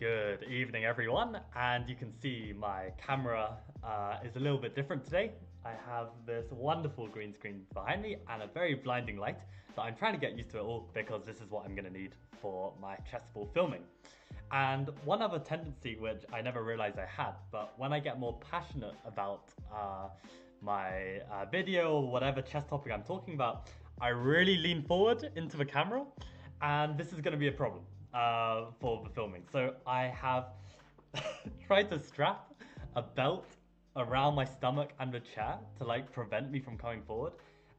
Good evening, everyone. And you can see my camera is a little bit different today. I have this wonderful green screen behind me and a very blinding light. So I'm trying to get used to it all because this is what I'm going to need for my chessable filming. And one other tendency which I never realized I had, but when I get more passionate about my video or whatever chess topic I'm talking about, I really lean forward into the camera, and this is going to be a problem for the filming. So I have tried to strap a belt around my stomach and the chair to like prevent me from coming forward.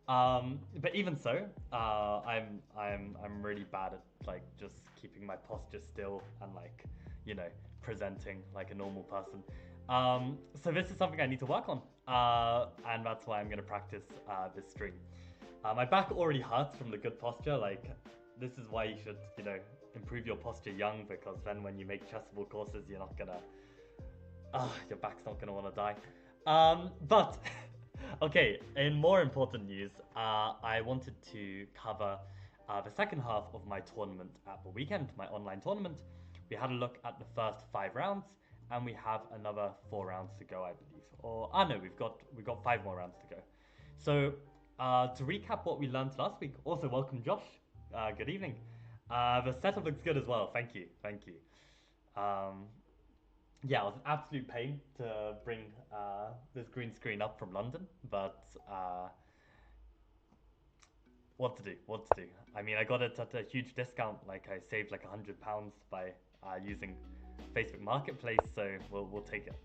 But even so, I'm really bad at like just keeping my posture still and like presenting like a normal person. So this is something I need to work on, and that's why I'm gonna practice this stream. My back already hurts from the good posture. Like, this is why you should, improve your posture young, because then when you make chessable courses, you're not gonna, your back's not gonna want to die. But okay, in more important news, I wanted to cover the second half of my tournament at the weekend, my online tournament. We had a look at the first 5 rounds, and we have another 4 rounds to go, I believe. Or no, we've got 5 more rounds to go. So to recap what we learned last week. Also, welcome Josh. Good evening. The setup looks good as well. Thank you. Yeah, it was an absolute pain to bring this green screen up from London, but what to do? I mean, I got it at a huge discount. Like, I saved like £100 by using Facebook Marketplace, so we'll take it.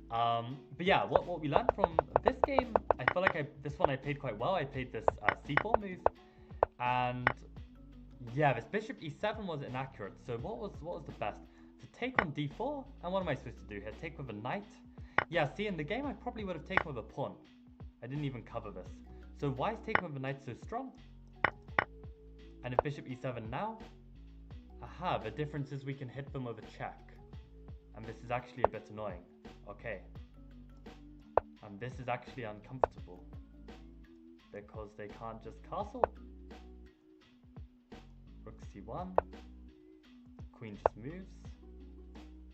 But yeah, what we learned from this game, I feel like this one I played quite well. I played this c4 move, and yeah, this bishop e7 was inaccurate. So what was the best? To take on d4, and what am I supposed to do here? Take with a knight? Yeah, see, in the game I probably would have taken with a pawn. I didn't even cover this. So why is taking with a knight so strong? And if bishop e7 now? Aha, the difference is we can hit them with a check. And this is actually a bit annoying. Okay. And this is actually uncomfortable, because they can't just castle. Rook c1. Queen just moves.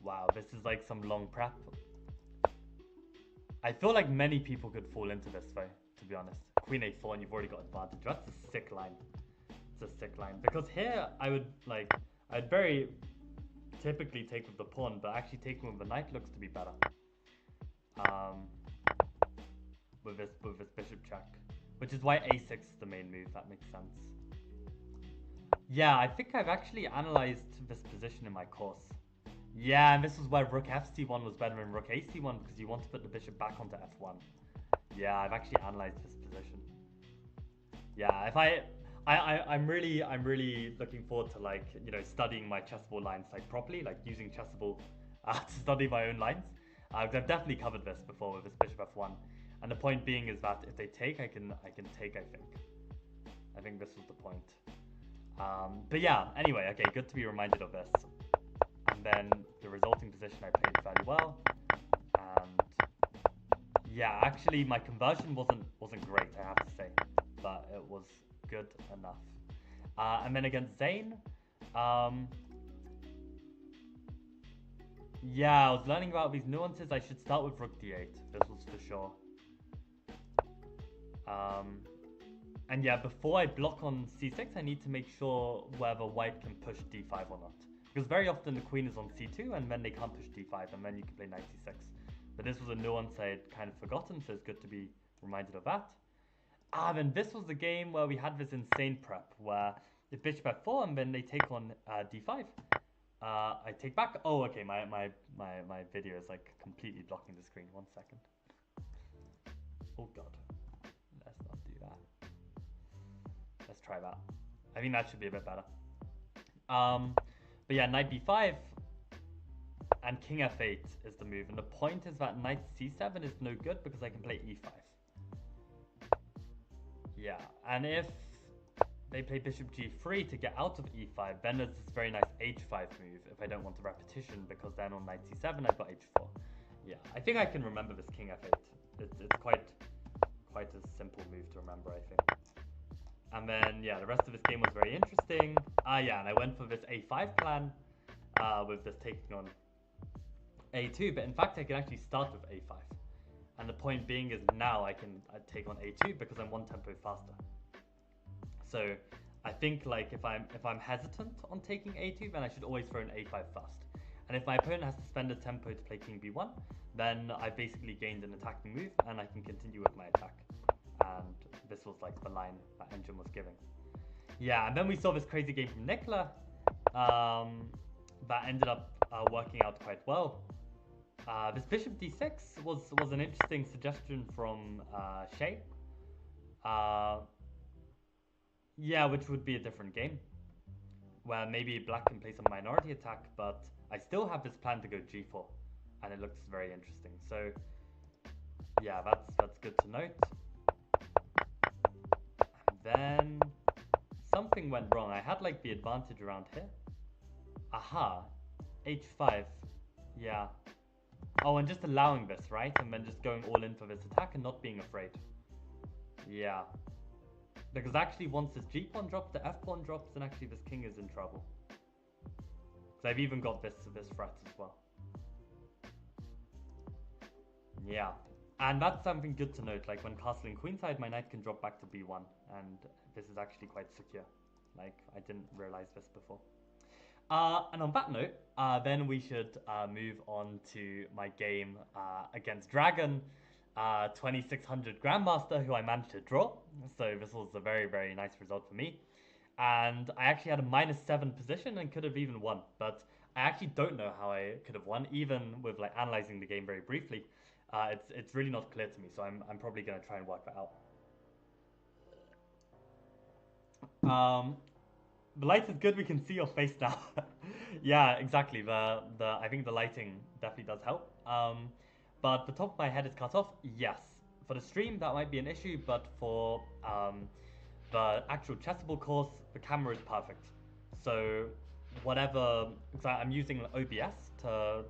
Wow, this is like some long prep. I feel like many people could fall into this though, to be honest. Queen a4 and you've already got advantage. That's a sick line. It's a sick line. Because here I'd very typically take with the pawn, but actually taking with the knight looks to be better. With this bishop check. Which is why a6 is the main move. That makes sense. Yeah, I think I've actually analyzed this position in my course. Yeah, and this is where rook fc1 was better than rook ac1, because you want to put the bishop back onto f1. Yeah, I've actually analyzed this position. Yeah, if I'm really looking forward to studying my chessable lines properly, using chessable to study my own lines. I've definitely covered this before with this bishop f1, and the point being is that if they take, I can take. I think this was the point. But yeah, anyway, okay, good to be reminded of this. And then the resulting position I played fairly well. And yeah, actually my conversion wasn't great, I have to say, but it was good enough. And then against Zane, yeah, I was learning about these nuances. I should start with rook d8. This was for sure. And yeah, before I block on c6, I need to make sure whether white can push d5 or not. Because very often the queen is on c2, and then they can't push d5, and then you can play knight c6. But this was a nuance I had kind of forgotten, so it's good to be reminded of that. Then this was the game where we had this insane prep, where if bishop f4, and then they take on d5. I take back. Oh, okay, my video is like completely blocking the screen. 1 second. Oh god. Let's not do that. Let's try that. I think that should be a bit better. But yeah, knight b5 and king f8 is the move. And the point is that knight c7 is no good because I can play e5. Yeah, and if they play bishop g3 to get out of e5, then there's this very nice h5 move if I don't want a repetition, because then on knight c7 I've got h4. Yeah, I think I can remember this king f8. It's quite a simple move to remember, I think. And then, yeah, the rest of this game was very interesting. Yeah, and I went for this a5 plan, with this taking on a2, but in fact I can actually start with a5. And the point being is now I can take on a2 because I'm one tempo faster. So I think like if I'm hesitant on taking a2, then I should always throw an a5 first. And if my opponent has to spend a tempo to play king b1, then I basically gained an attacking move and I can continue with my attack. And this was like the line that Engine was giving. Yeah, and then we saw this crazy game from Nicola that ended up working out quite well. This bishop d6 was an interesting suggestion from Shay. Yeah, which would be a different game, where maybe black can play some minority attack, but I still have this plan to go g4, and it looks very interesting. So yeah, that's good to note. And then something went wrong. I had like the advantage around here. Aha, h5. Yeah. Oh, and just allowing this, right? And then just going all in for this attack and not being afraid. Yeah. Because actually once this g pawn drops, the f pawn drops, and actually this king is in trouble. Because I've even got this threat as well. Yeah. And that's something good to note. Like when castling queenside, my knight can drop back to b1. And this is actually quite secure. Like I didn't realize this before. And on that note, then we should move on to my game against Dragon, 2600 Grandmaster, who I managed to draw. So this was a very, very nice result for me. And I actually had a -7 position and could have even won. But I actually don't know how I could have won, even with like analyzing the game very briefly. It's really not clear to me, so I'm probably going to try and work that out. The light is good. We can see your face now. Yeah, exactly. I think the lighting definitely does help. But the top of my head is cut off. Yes, for the stream that might be an issue, but for the actual chessable course, the camera is perfect. So whatever, because I'm using OBS to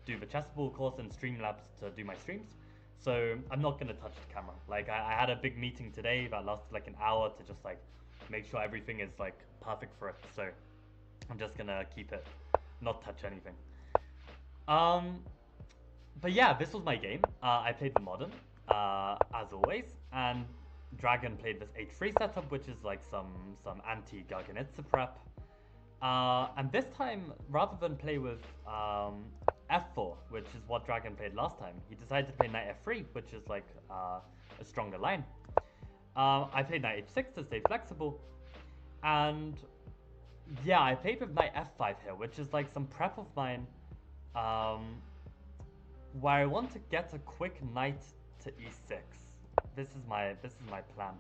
do the chessable course and Streamlabs to do my streams. So I'm not gonna touch the camera. Like I had a big meeting today that lasted like an hour to just like make sure everything is like perfect for it. So I'm just gonna keep it, not touch anything. But yeah, this was my game. I played the modern, as always, and Dragon played this h3 setup, which is like some anti-Garganitsa prep. And this time, rather than play with f4, which is what Dragon played last time, he decided to play knight f3, which is like a stronger line. I played knight h6 to stay flexible, and yeah, I played with knight f5 here, which is like some prep of mine, where I want to get a quick knight to e6. This is my plan.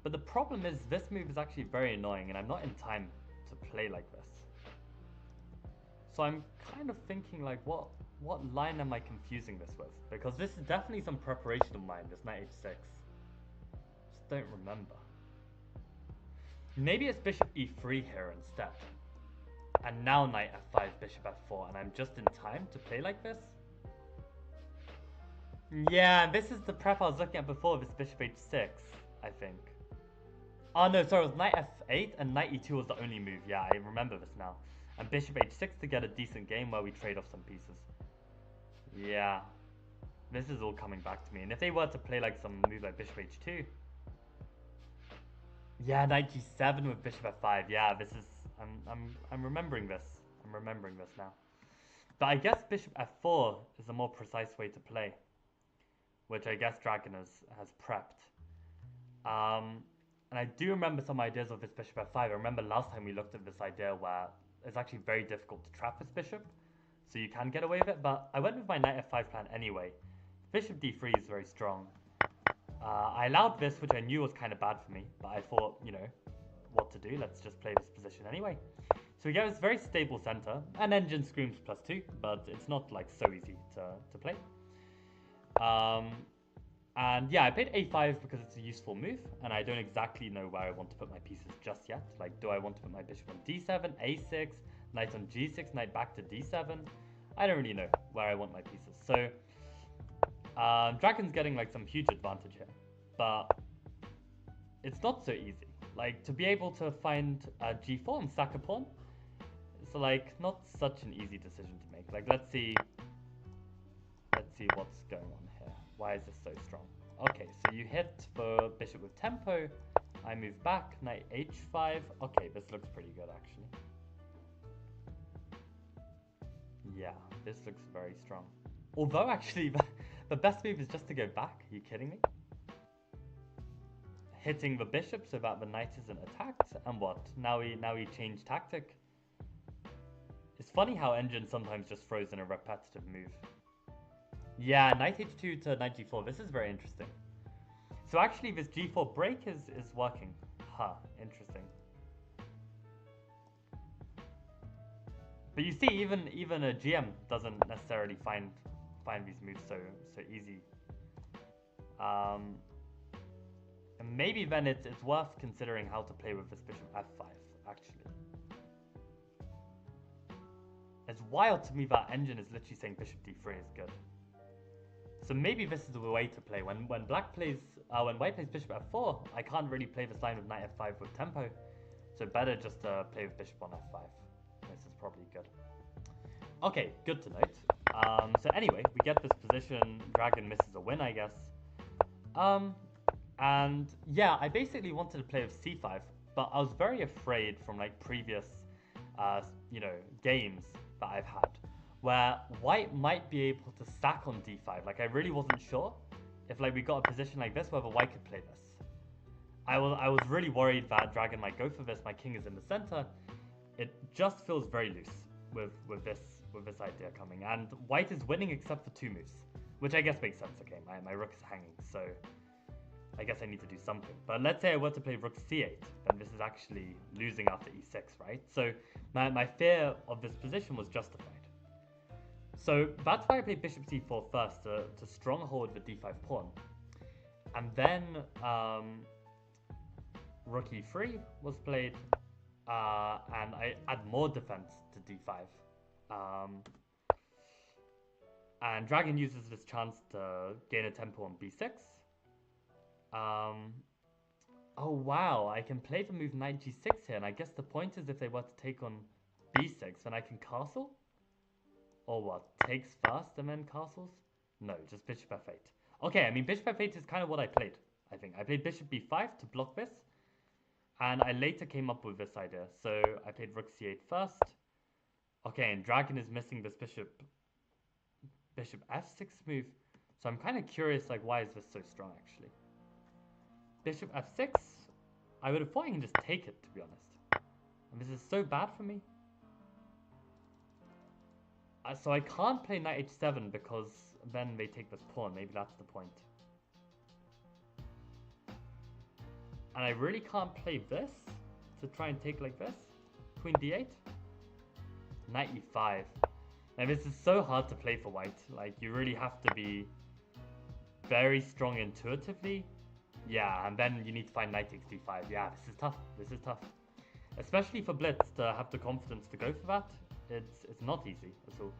But the problem is this move is actually very annoying, and I'm not in time to play like this. So I'm kind of thinking like, what line am I confusing this with? Because this is definitely some preparation of mine, this knight h6. Just don't remember. Maybe it's bishop e3 here instead. And now knight f5, bishop f4, and I'm just in time to play like this? Yeah, this is the prep I was looking at before, this bishop h6, I think. Oh no, sorry, it was knight f8 and knight e2 was the only move. Yeah, I remember this now. And bishop h6 to get a decent game where we trade off some pieces. Yeah. This is all coming back to me. And if they were to play like some move like bishop h2. Yeah, knight g7 with bishop f5. Yeah, this is I'm remembering this. I'm remembering this now. But I guess bishop f4 is a more precise way to play, which I guess Dragon has prepped. And I do remember some ideas of this bishop f5. I remember last time we looked at this idea where it's actually very difficult to trap this bishop, so you can get away with it, but I went with my knight f5 plan anyway. Bishop d3 is very strong. I allowed this, which I knew was kind of bad for me, but I thought, you know, what to do, let's just play this position anyway. So we get this very stable center, and Engine screams +2, but it's not like so easy to play. And yeah, I played a5 because it's a useful move, and I don't exactly know where I want to put my pieces just yet. Like, do I want to put my bishop on d7, a6, knight on g6, knight back to d7? I don't really know where I want my pieces. So, Dragon's getting like some huge advantage here, but it's not so easy. Like, to be able to find g4 and sack a pawn, So like, not such an easy decision to make. Like, let's see what's going on here. Why is this so strong? Okay, so you hit for bishop with tempo. I move back, knight h5. Okay, this looks pretty good actually. Yeah, this looks very strong. Although actually, the best move is just to go back. Are you kidding me? Hitting the bishop so that the knight isn't attacked, and what? Now he changed tactic. It's funny how Engine sometimes just throws in a repetitive move. Yeah, knight h2 to knight g4. This is very interesting. So actually, this g4 break is working. Huh, interesting. But you see, even a GM doesn't necessarily find these moves so easy. And maybe then it's worth considering how to play with this bishop f5, actually. It's wild to me that Engine is literally saying bishop d3 is good. So maybe this is the way to play. When white plays bishop f4, I can't really play this line with knight f5 with tempo. So better just play with bishop on f5. This is probably good. Okay, good to note. So anyway, we get this position. Dragon misses a win, I guess. And yeah, I basically wanted to play with c5, but I was very afraid from like previous, games that I've had, where white might be able to stack on d5. Like I really wasn't sure if like we got a position like this whether white could play this. I was really worried that dragon might go for this. My king is in the center. It just feels very loose with this idea coming, and white is winning except for two moves, which I guess makes sense. Okay, my rook is hanging, so I guess I need to do something. But let's say I were to play rook c8, then this is actually losing after e6, right? So my fear of this position was justified. So that's why I played bishop c4 first, to stronghold the d5 pawn. And then rook e3 was played, and I add more defense to d5. And dragon uses this chance to gain a tempo on b6. Oh wow, I can play the move knight g6 here, and I guess the point is if they were to take on b6, then I can castle? Or what, takes first and then castles? No, just bishop f8. Okay, I mean bishop f8 is kind of what I played, I think. I played bishop b5 to block this, and I later came up with this idea. So I played rook c8 first. Okay, and dragon is missing this bishop f6 move. So I'm kind of curious, like, why is this so strong, actually? Bishop f6, I would have thought I can just take it, to be honest. And this is so bad for me. So I can't play knight h7 because then they take this pawn. Maybe that's the point. And I really can't play this to try and take like this. Queen d8. Knight e5. Now this is so hard to play for white. Like, you really have to be very strong intuitively. Yeah, and then you need to find knight takes d5. Yeah, this is tough. This is tough. Especially for Blitz to have the confidence to go for that. It's not easy at all.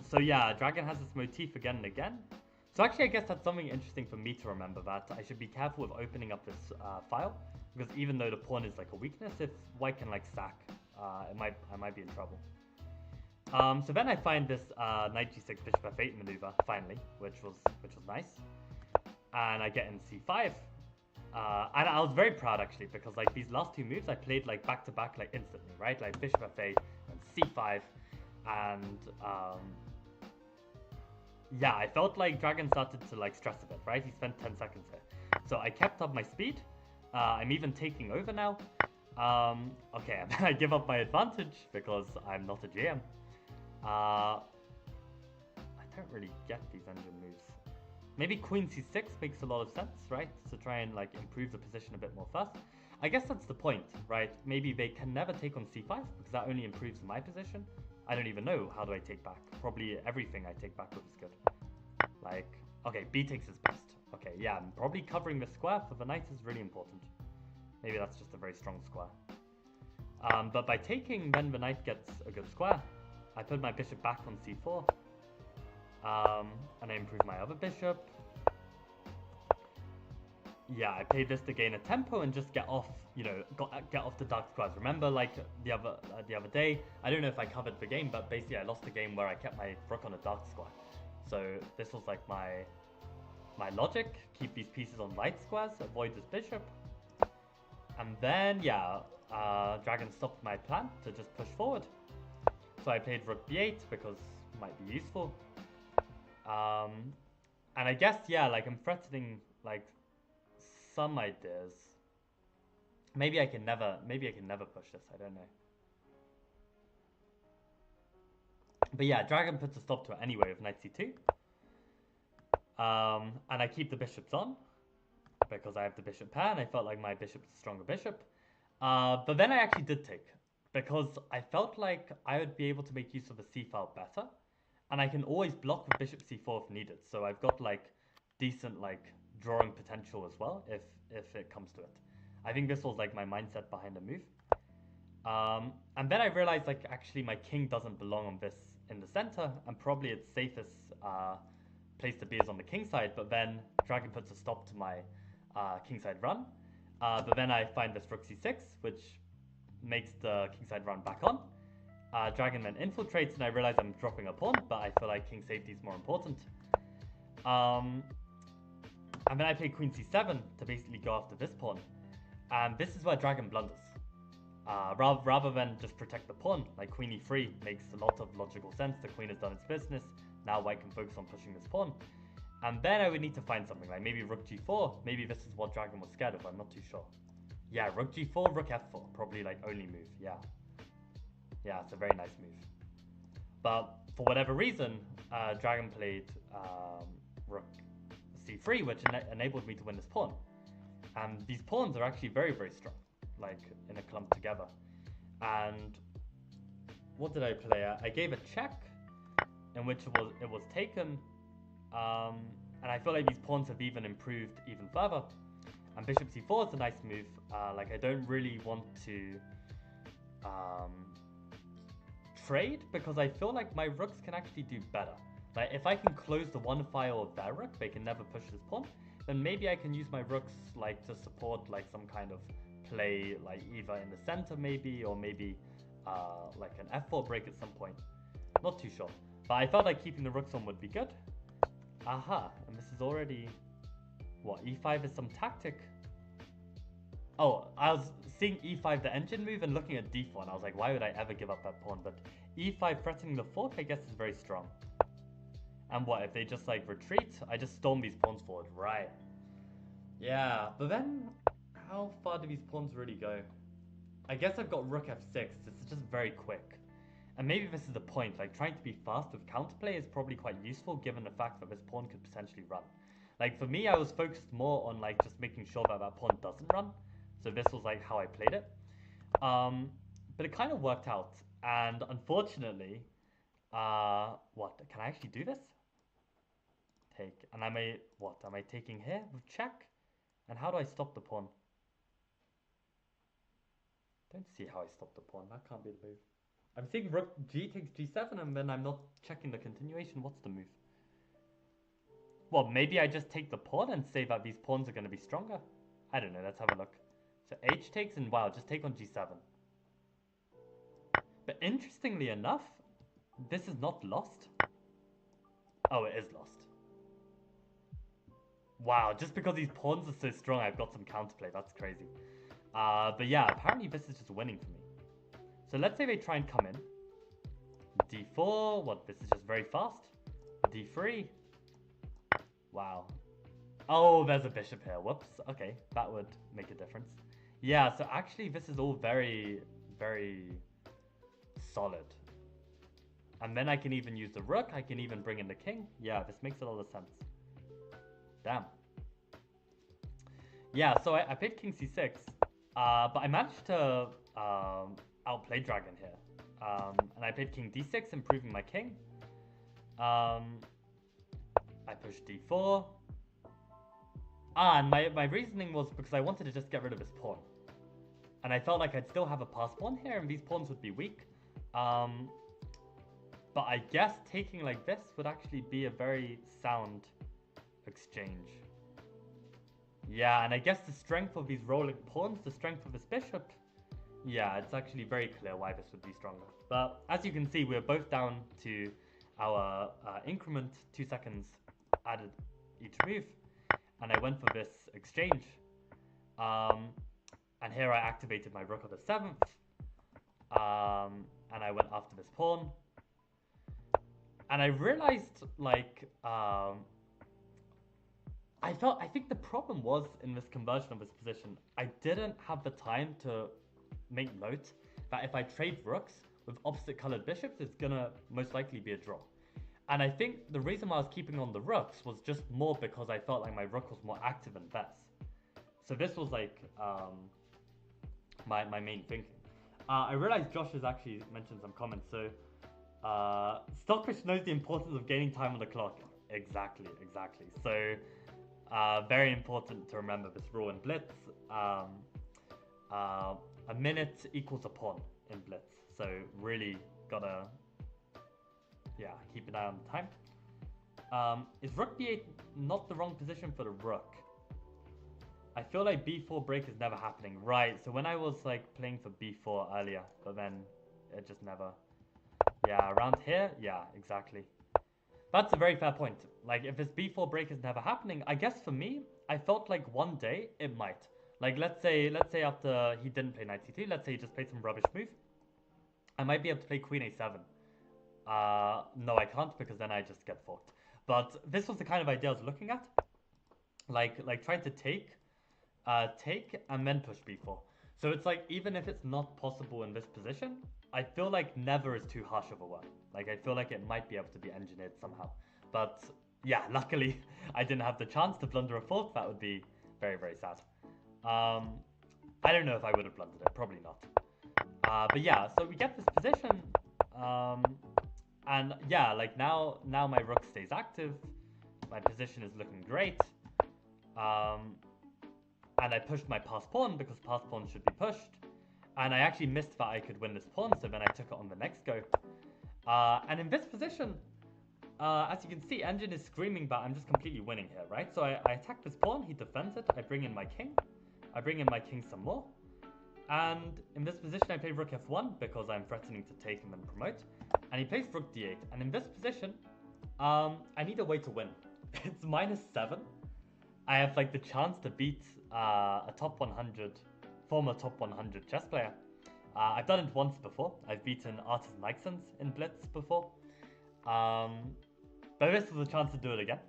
So yeah, dragon has this motif again and again. So actually I guess that's something interesting for me to remember, that I should be careful with opening up this file, because even though the pawn is like a weakness, if white can like stack, I might be in trouble. So then I find this knight g6 bishop f8 maneuver finally, which was nice, and I get in c5. And I was very proud actually, because like these last two moves I played like back to back, like instantly, right? Like bishop f8 and c5, and yeah, I felt like dragon started to like stress a bit, right? He spent 10 seconds here, so I kept up my speed. I'm even taking over now. Okay, and then I give up my advantage because I'm not a GM. I don't really get these engine moves. Maybe queen c6 makes a lot of sense, right? To try and like improve the position a bit more first. I guess that's the point, right? Maybe they can never take on c5 because that only improves my position. I don't even know how do I take back. Probably everything I take back is good. Like, okay, b takes is best. Okay, yeah, and probably covering the square for the knight is really important. Maybe that's just a very strong square. But by taking, then the knight gets a good square. I put my bishop back on c4. And I improve my other bishop. yeah, I played this to gain a tempo and just get off, get off the dark squares. Remember, like the other day, I don't know if I covered the game, but basically I lost the game where I kept my rook on a dark square. So this was like my logic: keep these pieces on light squares, avoid this bishop, and then yeah, dragon stopped my plan to just push forward. So I played rook b8 because it might be useful. And I guess yeah, like I'm threatening like some ideas. Maybe I can never push this, I don't know. But yeah, dragon puts a stop to it anyway with knight c2. And I keep the bishops on because I have the bishop pair and I felt like my bishop is a stronger bishop. But then I actually did take because I felt like I would be able to make use of the c file better. And I can always block with bishop c4 if needed. So I've got like decent like drawing potential as well if it comes to it. I think this was like my mindset behind the move. And then I realized like actually my king doesn't belong on this in the center, and probably its safest place to be is on the king side. But then dragon puts a stop to my king side run. But then I find this rook c6, which makes the king side run back on. Dragon then infiltrates, and I realize I'm dropping a pawn, but I feel like king safety is more important. And then I play queen c7 to basically go after this pawn. And this is where dragon blunders. Rather than just protect the pawn, like queen e3 makes a lot of logical sense. The queen has done its business. Now white can focus on pushing this pawn. And then I would need to find something, like maybe rook g4. Maybe this is what dragon was scared of, I'm not too sure. Yeah, rook g4, rook f4. Probably like only move, yeah. Yeah, it's a very nice move. But for whatever reason, dragon played rook c3, which enabled me to win this pawn. And these pawns are actually very, very strong, like in a clump together. And what did I play? I gave a check in which it was taken. And I feel like these pawns have even improved even further. And bishop c4 is a nice move. Like I don't really want to trade because I feel like my rooks can actually do better. Like if I can close the one file of their rook, they can never push this pawn. Then maybe I can use my rooks like to support like some kind of play, like either in the center maybe, or maybe like an f4 break at some point. Not too sure. But I felt like keeping the rooks on would be good. Aha, and this is already... What, e5 is some tactic? Oh, I was seeing e5 the engine move and looking at d4 and I was like, why would I ever give up that pawn? But e5 threatening the fork I guess is very strong. And what, if they just like retreat? I just storm these pawns forward, right? Yeah, but then how far do these pawns really go? I guess I've got rook f6, this is just very quick. And maybe this is the point, like trying to be fast with counterplay is probably quite useful given the fact that this pawn could potentially run. Like for me, I was focused more on like just making sure that that pawn doesn't run. So this was like how I played it. But it kind of worked out. And unfortunately, what, can I actually do this? Take, and I may, what, am I taking here with check? And how do I stop the pawn? Don't see how I stop the pawn, that can't be the move. I'm seeing rook g takes g7 and then I'm not checking the continuation. What's the move? Well, maybe I just take the pawn and say that these pawns are going to be stronger. I don't know, let's have a look. So h takes and wow, just take on g7. But interestingly enough, this is not lost. Oh, it is lost. Wow, just because these pawns are so strong, I've got some counterplay. That's crazy. But yeah, apparently this is just winning for me. So let's say they try and come in. d4, what, this is just very fast. d3. Wow. Oh, there's a bishop here. Whoops. Okay, that would make a difference. Yeah, so actually this is all very, very solid. And then I can even use the rook. I can even bring in the king. Yeah, this makes a lot of sense. Damn. Yeah, so I played king c6. But I managed to outplay dragon here. And I played king d6, improving my king. I pushed d4. And my reasoning was because I wanted to just get rid of this pawn. And I felt like I'd still have a pass pawn here, and these pawns would be weak. But I guess taking like this would actually be a very sound exchange. Yeah, and I guess the strength of these rolling pawns, the strength of this bishop, yeah, it's actually very clear why this would be stronger. But as you can see, we're both down to our increment, 2 seconds added each move, and I went for this exchange. Um, and here I activated my rook on the 7th, and I went after this pawn. And I realized, like, I think the problem was in this conversion of this position, I didn't have the time to make note that if I trade rooks with opposite colored bishops, it's gonna most likely be a draw. And I think the reason why I was keeping on the rooks was just more because I felt like my rook was more active than Bess. So this was like my main thinking. I realized Josh has actually mentioned some comments. So Stockfish knows the importance of gaining time on the clock. Exactly. So very important to remember this rule in Blitz. A minute equals a pawn in Blitz. So really gotta, yeah, keep an eye on the time. Is rook d8 not the wrong position for the rook? I feel like b4 break is never happening. Right, so when I was like playing for b4 earlier, but then it just never... Yeah, around here? Yeah, exactly. That's a very fair point. Like, if this b4 break is never happening, I guess for me, I felt like one day it might. Like, let's say after he didn't play knight c2, let's say he just played some rubbish move, I might be able to play queen a7. No, I can't, because then I just get forked. But this was the kind of idea I was looking at. Like trying to take and then push b4. So it's like, even if it's not possible in this position, I feel like never is too harsh of a word. Like, I feel like it might be able to be engineered somehow. But yeah, luckily I didn't have the chance to blunder a fork. That would be very, very sad. I don't know if I would have blundered it, probably not. But yeah, so we get this position, and yeah, like now my rook stays active, my position is looking great, and I pushed my pass pawn because pass pawn should be pushed, and I actually missed that I could win this pawn, so then I took it on the next go. And in this position, as you can see, Engine is screaming that I'm just completely winning here, right? So I attack this pawn, he defends it, I bring in my king, some more. And in this position, I play rook f1 because I'm threatening to take and then promote. And he plays rook d8. And in this position, I need a way to win. It's -7. I have like the chance to beat a top 100, former top 100 chess player. I've done it once before. I've beaten Artis Nixons in Blitz before. But this was a chance to do it again.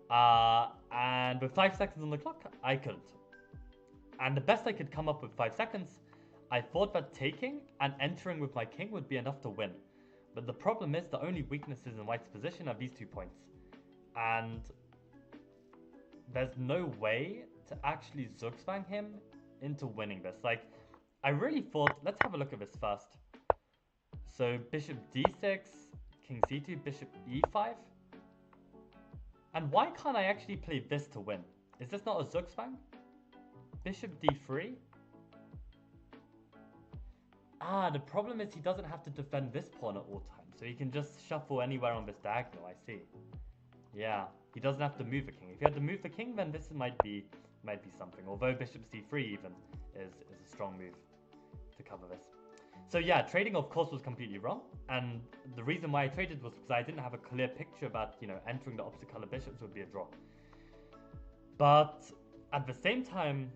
And with 5 seconds on the clock, I couldn't. And the best I could come up with 5 seconds, I thought that taking and entering with my king would be enough to win. But the problem is the only weaknesses in white's position are these 2 points. And there's no way to actually zugzwang him into winning this. Like, I really thought, let's have a look at this first. So bishop d6, king c2, bishop e5. And why can't I actually play this to win? Is this not a zugzwang? Bishop d3. The problem is he doesn't have to defend this pawn at all times, so he can just shuffle anywhere on this diagonal. I see. Yeah, he doesn't have to move the king. If he had to move the king, then this might be something. Although bishop c3 even is a strong move to cover this. So yeah, trading of course was completely wrong, and the reason why I traded was because I didn't have a clear picture about, you know, entering the opposite color bishops would be a draw. But at the same time,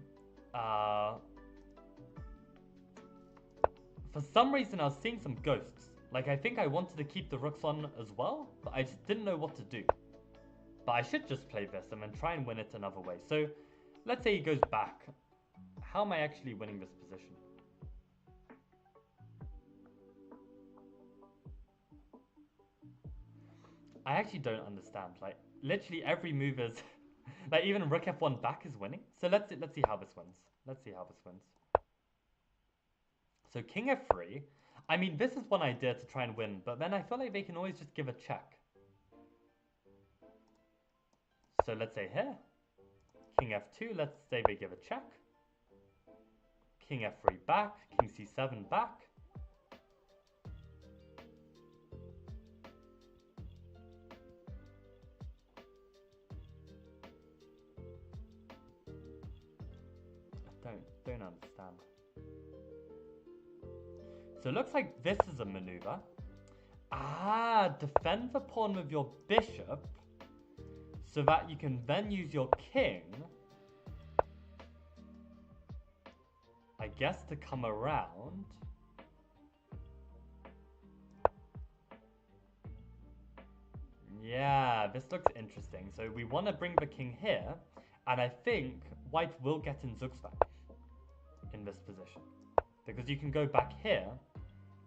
for some reason I was seeing some ghosts. Like, I think I wanted to keep the rooks on as well, but I just didn't know what to do. But I should just play this and then try and win it another way. So let's say he goes back. How am I actually winning this position? I actually don't understand. Like, literally every move is like, even rook f1 back is winning. So let's see how this wins. Let's see how this wins. So king f3. I mean, this is one idea to try and win, but then I feel like they can always just give a check. So let's say here, king f2, let's say they give a check. King f3 back, king c7 back. don't understand. So it looks like this is a maneuver. Ah, defend the pawn with your bishop so that you can then use your king, I guess, to come around. Yeah, this looks interesting. So we want to bring the king here, and I think white will get in Zugzwang in this position. Because you can go back here,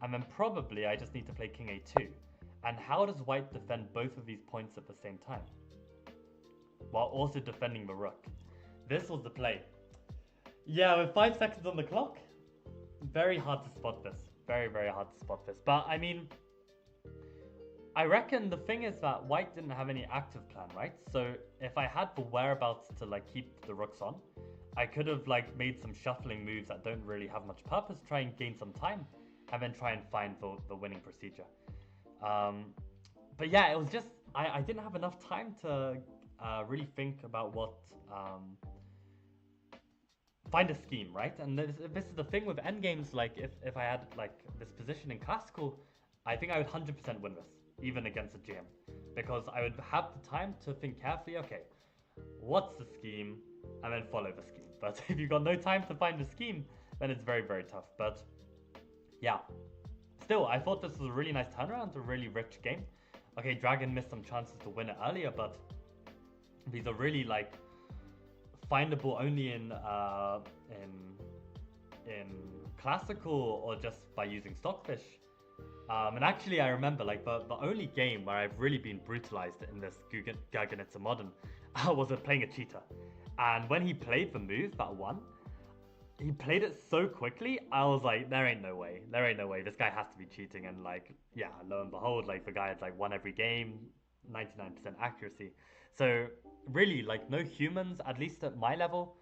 and then probably I just need to play king a2. And how does white defend both of these points at the same time? While also defending the rook. This was the play. Yeah, with 5 seconds on the clock, very hard to spot this. Very, very hard to spot this. But I mean, I reckon the thing is that white didn't have any active plan, right? So if I had the whereabouts to like keep the rooks on, I could have like made some shuffling moves that don't really have much purpose, try and gain some time, and then try and find the winning procedure. But yeah, it was just, I didn't have enough time to really think about what, find a scheme, right? And this is the thing with endgames, like if I had like this position in classical, I think I would 100% win this, even against a GM, because I would have the time to think carefully, okay, what's the scheme, and then follow the scheme. But if you've got no time to find the scheme, then it's very, very tough. But yeah, still, I thought this was a really nice turnaround, a really rich game. Okay, Dragon missed some chances to win it earlier, but these are really like findable only in classical or just by using Stockfish. And actually, I remember like the only game where I've really been brutalized in this Gurgenitzer Modern was playing a cheater. And when he played the move that won, he played it so quickly, I was like, there ain't no way. There ain't no way. This guy has to be cheating. And like, yeah, lo and behold, like the guy had like won every game, 99% accuracy. So really, like no humans, at least at my level,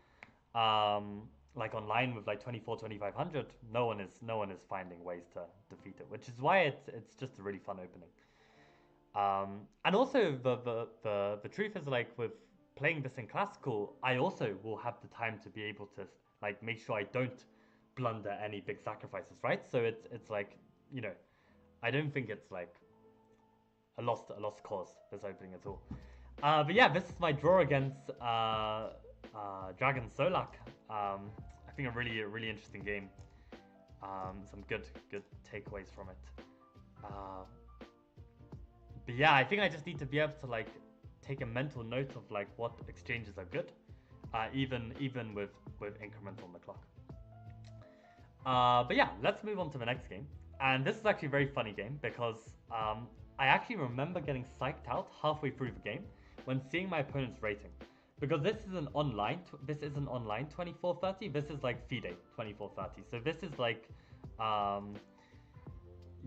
like online with like 24, 2500, no one is finding ways to defeat it, which is why it's just a really fun opening. And also the truth is like with playing this in classical, I also will have the time to be able to like make sure I don't blunder any big sacrifices, right? So it's like, you know, I don't think it's like a lost cause, this opening at all. But yeah, this is my draw against Dragon Solak. I think a really interesting game. Some good takeaways from it. But yeah, I think I just need to be able to like take a mental note of like what exchanges are good, even with increment on the clock. But yeah, let's move on to the next game. And this is actually a very funny game because I actually remember getting psyched out halfway through the game when seeing my opponent's rating. Because this is an online 2430. This is like FIDE 2430. So this is like,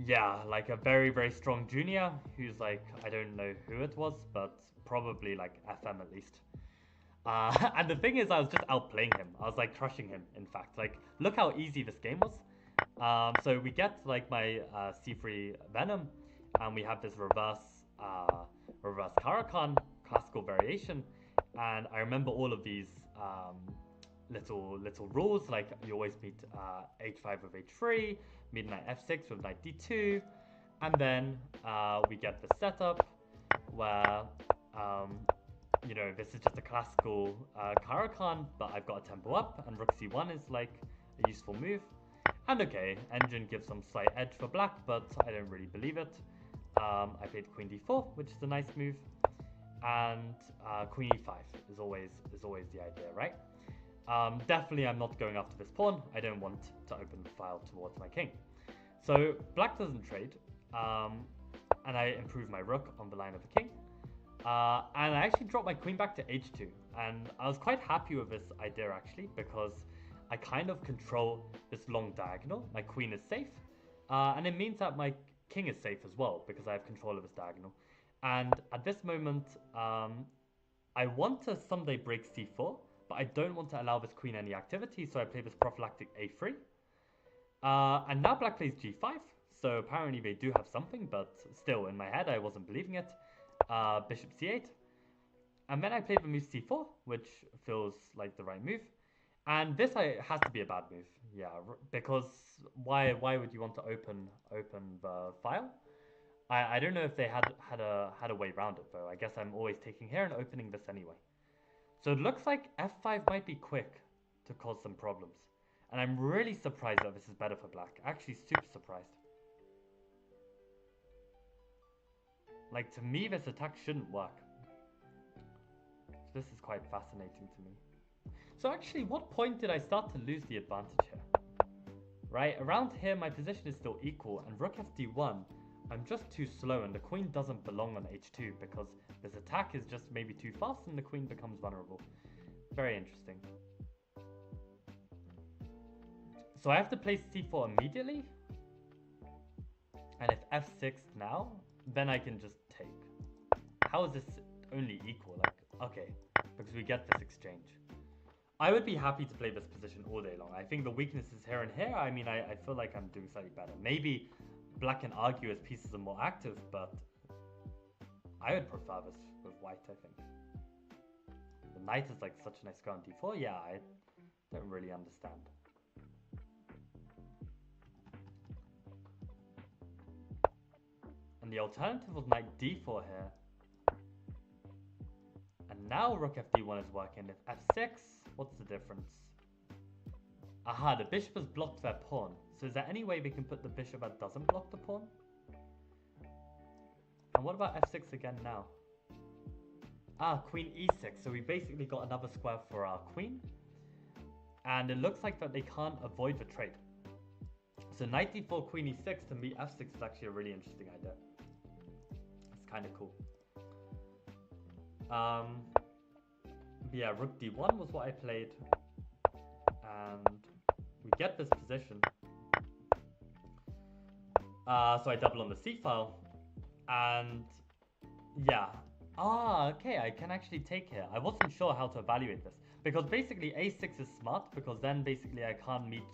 yeah, like a very strong junior who's like, I don't know who it was, but probably like FM at least. And the thing is, I was just outplaying him. I was like crushing him, in fact. Like, look how easy this game was. So we get like my C3 Venom, and we have this reverse Caracan, classical variation. And I remember all of these little rules, like you always meet h5 with h3, meet knight f6 with knight d2, and then we get the setup where you know, this is just a classical Caracan, but I've got a tempo up, and rook c1 is like a useful move. And okay, engine gives some slight edge for black, but I don't really believe it. I played queen d4, which is a nice move. And queen e5 is always the idea, right? Definitely I'm not going after this pawn. I don't want to open the file towards my king. So black doesn't trade, and I improve my rook on the line of the king. And I actually dropped my queen back to h2, and I was quite happy with this idea actually, because I kind of control this long diagonal. My queen is safe, and it means that my king is safe as well, because I have control of this diagonal. And at this moment, I want to someday break c4, but I don't want to allow this queen any activity, so I play this prophylactic a3. And now black plays g5, so apparently they do have something, but still in my head I wasn't believing it. Bishop c8. And then I play the move c4, which feels like the right move. And this has to be a bad move. Yeah, because why would you want to open the file? I don't know if they had a way around it though. I guess I'm always taking here and opening this anyway. So it looks like f5 might be quick to cause some problems. And I'm really surprised that this is better for black. Actually super surprised. Like, to me, this attack shouldn't work. So this is quite fascinating to me. So actually, what point did I start to lose the advantage here? Right, around here, my position is still equal, and rook fd1, I'm just too slow, and the queen doesn't belong on h2, because this attack is just maybe too fast, and the queen becomes vulnerable. Very interesting. So I have to play c4 immediately, and if f6 now, then I can just take. How is this only equal? Like, okay, because we get this exchange. I would be happy to play this position all day long. I think the weakness is here and here. I mean, I feel like I'm doing slightly better. Maybe black can argue his pieces are more active, but I would prefer this with white, I think. The knight is like such a nice go on d4. Yeah, I don't really understand. And the alternative was knight d4 here. And now rook fd1 is working. If f6, what's the difference? Aha, the bishop has blocked their pawn. So is there any way we can put the bishop that doesn't block the pawn? And what about f6 again now? Ah, queen e6. So we basically got another square for our queen. And it looks like that they can't avoid the trade. So knight d4, queen e6, to me f6 is actually a really interesting idea. It's kind of cool. Yeah, rook d1 was what I played. And we get this position. So I double on the c file. And yeah. Ah, okay, I can actually take here. I wasn't sure how to evaluate this. Because basically a6 is smart, because then basically I can't meet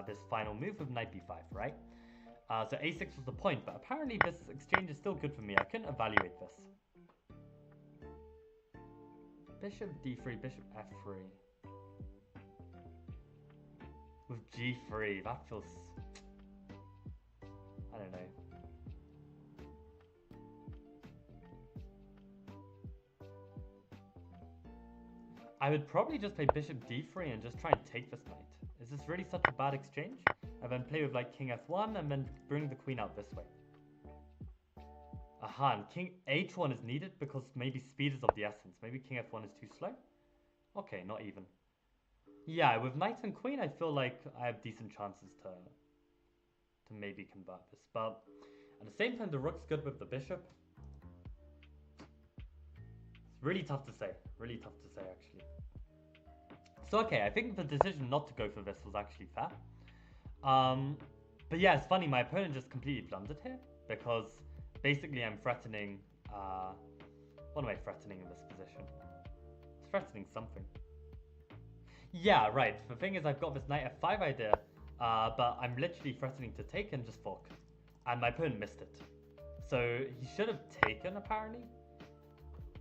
this final move with knight b5, right? So a6 was the point, but apparently this exchange is still good for me. I couldn't evaluate this. Bishop d3, bishop f3. With g3, that feels... I don't know. I would probably just play bishop d3 and just try and take this knight. Is this really such a bad exchange? And then play with like king f1 and then bring the queen out this way. Aha, and king h1 is needed because maybe speed is of the essence. Maybe king f1 is too slow. Okay, not even. Yeah, with knight and queen, I feel like I have decent chances to maybe convert this. But at the same time, the rook's good with the bishop. It's really tough to say. Really tough to say, actually. So, okay, I think the decision not to go for this was actually fair. But yeah, it's funny, my opponent just completely blundered here. Because basically I'm threatening... what am I threatening in this position? It's threatening something. Yeah, right. The thing is, I've got this knight f5 idea, but I'm literally threatening to take and just fork. And my opponent missed it. So he should have taken, apparently.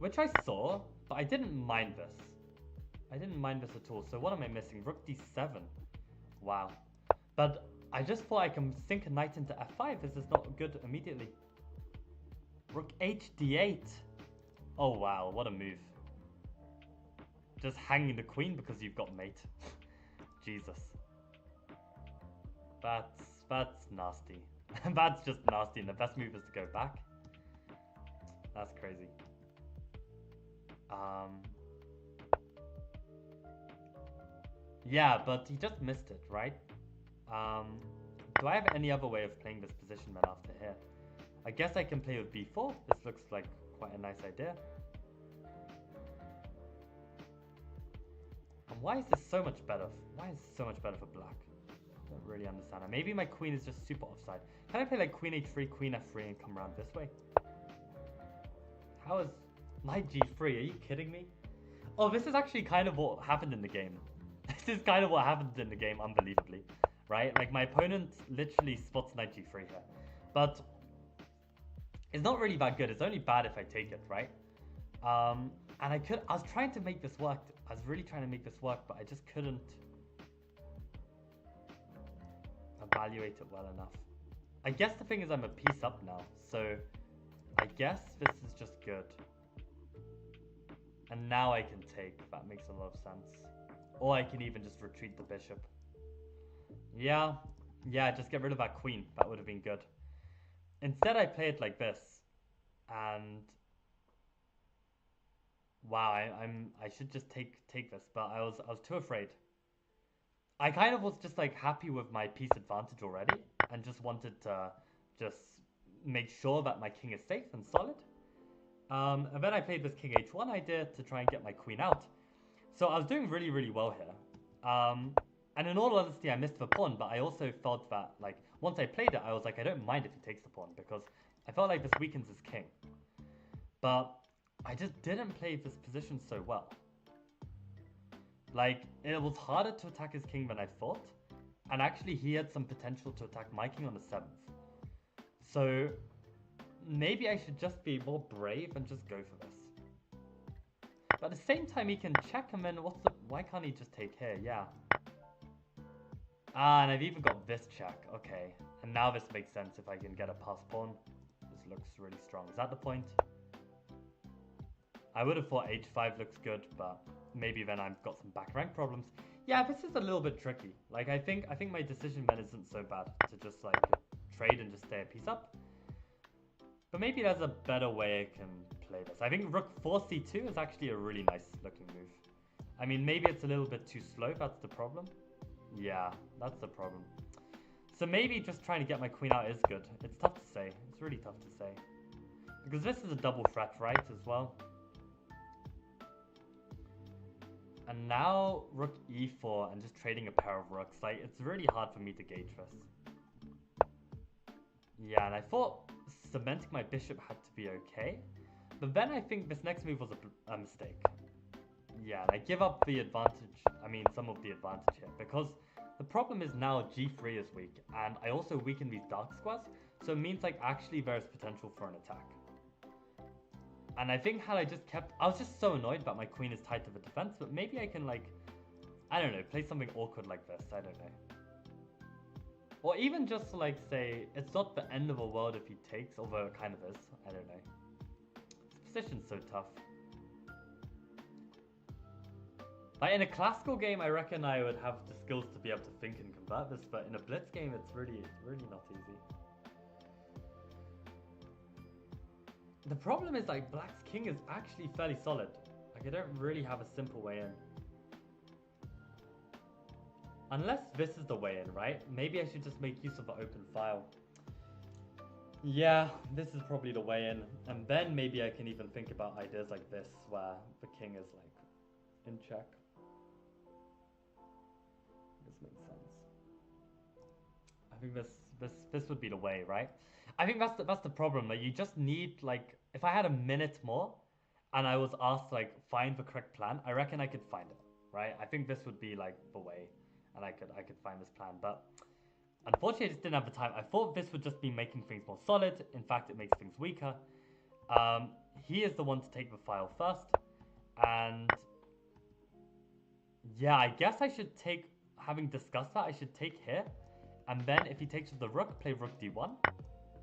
Which I saw, but I didn't mind this. I didn't mind this at all. So what am I missing? Rook d7. Wow. But I just thought I can sink a knight into f5. This is not good immediately. Rook h d8. Oh, wow. What a move. Just hanging the queen because you've got mate. Jesus. That's nasty. That's just nasty, and the best move is to go back. That's crazy. Yeah, but he just missed it, right? Do I have any other way of playing this position then after here? I guess I can play with b4. This looks like quite a nice idea. And why is this so much better? Why is this so much better for black? I don't really understand it. Maybe my queen is just super offside. Can I play like queen h3, queen f3 and come around this way? How is knight g3? Are you kidding me? Oh, this is actually kind of what happened in the game. This is kind of what happened in the game, unbelievably. Right? Like, my opponent literally spots knight g3 here. But it's not really that good. It's only bad if I take it, right? And I was trying to make this work. I was really trying to make this work, but I just couldn't evaluate it well enough. I guess the thing is I'm a piece up now, so I guess this is just good. And now I can take, that makes a lot of sense. Or I can even just retreat the bishop. Yeah, just get rid of that queen. That would have been good. Instead I play it like this. And wow, I should just take this, but I was too afraid. I kind of was just like happy with my piece advantage already and just wanted to just make sure that my king is safe and solid. And then I played this king h1 idea to try and get my queen out. So I was doing really, really well here. And in all honesty, I missed the pawn, but I also felt that, like, once I played it, I was like, I don't mind if he takes the pawn, because I felt like this weakens his king. But I just didn't play this position so well. Like, it was harder to attack his king than I thought, and actually he had some potential to attack my king on the 7th. So maybe I should just be more brave and just go for this. But at the same time, he can check, and then why can't he just take here? Yeah. Ah, and I've even got this check. Okay. And now this makes sense if I can get a pass pawn. This looks really strong. Is that the point? I would have thought h5 looks good, but maybe then I've got some back rank problems. Yeah, this is a little bit tricky. Like, I think my decision then isn't so bad to just, like, trade and just stay a piece up. But maybe there's a better way I can play this. I think rook 4c2 is actually a really nice looking move. I mean, maybe it's a little bit too slow, that's the problem. Yeah, that's the problem. So maybe just trying to get my queen out is good. It's tough to say. It's really tough to say. Because this is a double threat, right, as well. And now rook e4 and just trading a pair of rooks. Like, it's really hard for me to gauge this. Yeah, and I thought cementing my bishop had to be okay. But then I think this next move was a mistake. Yeah, and I give up the advantage, some of the advantage here, because the problem is now g3 is weak, and I also weaken these dark squares, so it means, like, actually there is potential for an attack. And I think had I just kept, I was just so annoyed that my queen is tied to the defense, but maybe I can, like, I don't know, play something awkward like this, I don't know. Or even just, like, say, it's not the end of the world if he takes, although it kind of is, I don't know. This position's so tough. Like, in a classical game, I reckon I would have the skills to be able to think and convert this, but in a blitz game, it's really not easy. The problem is, like, black's king is actually fairly solid. Like, I don't really have a simple way in. Unless this is the way in, right? Maybe I should just make use of the open file. Yeah, this is probably the way in. And then maybe I can even think about ideas like this, where the king is, like, in check. This makes sense. I think this would be the way, right? I think that's the problem. Like, you just need, like, if I had a minute more and I was asked, like, find the correct plan, I reckon I could find it, right? I think this would be, like, the way, and I could find this plan. But unfortunately, I just didn't have the time. I thought this would just be making things more solid. In fact, it makes things weaker. He is the one to take the file first, and yeah, I guess I should take. Having discussed that, I should take here, and then if he takes with the rook, play rook d1.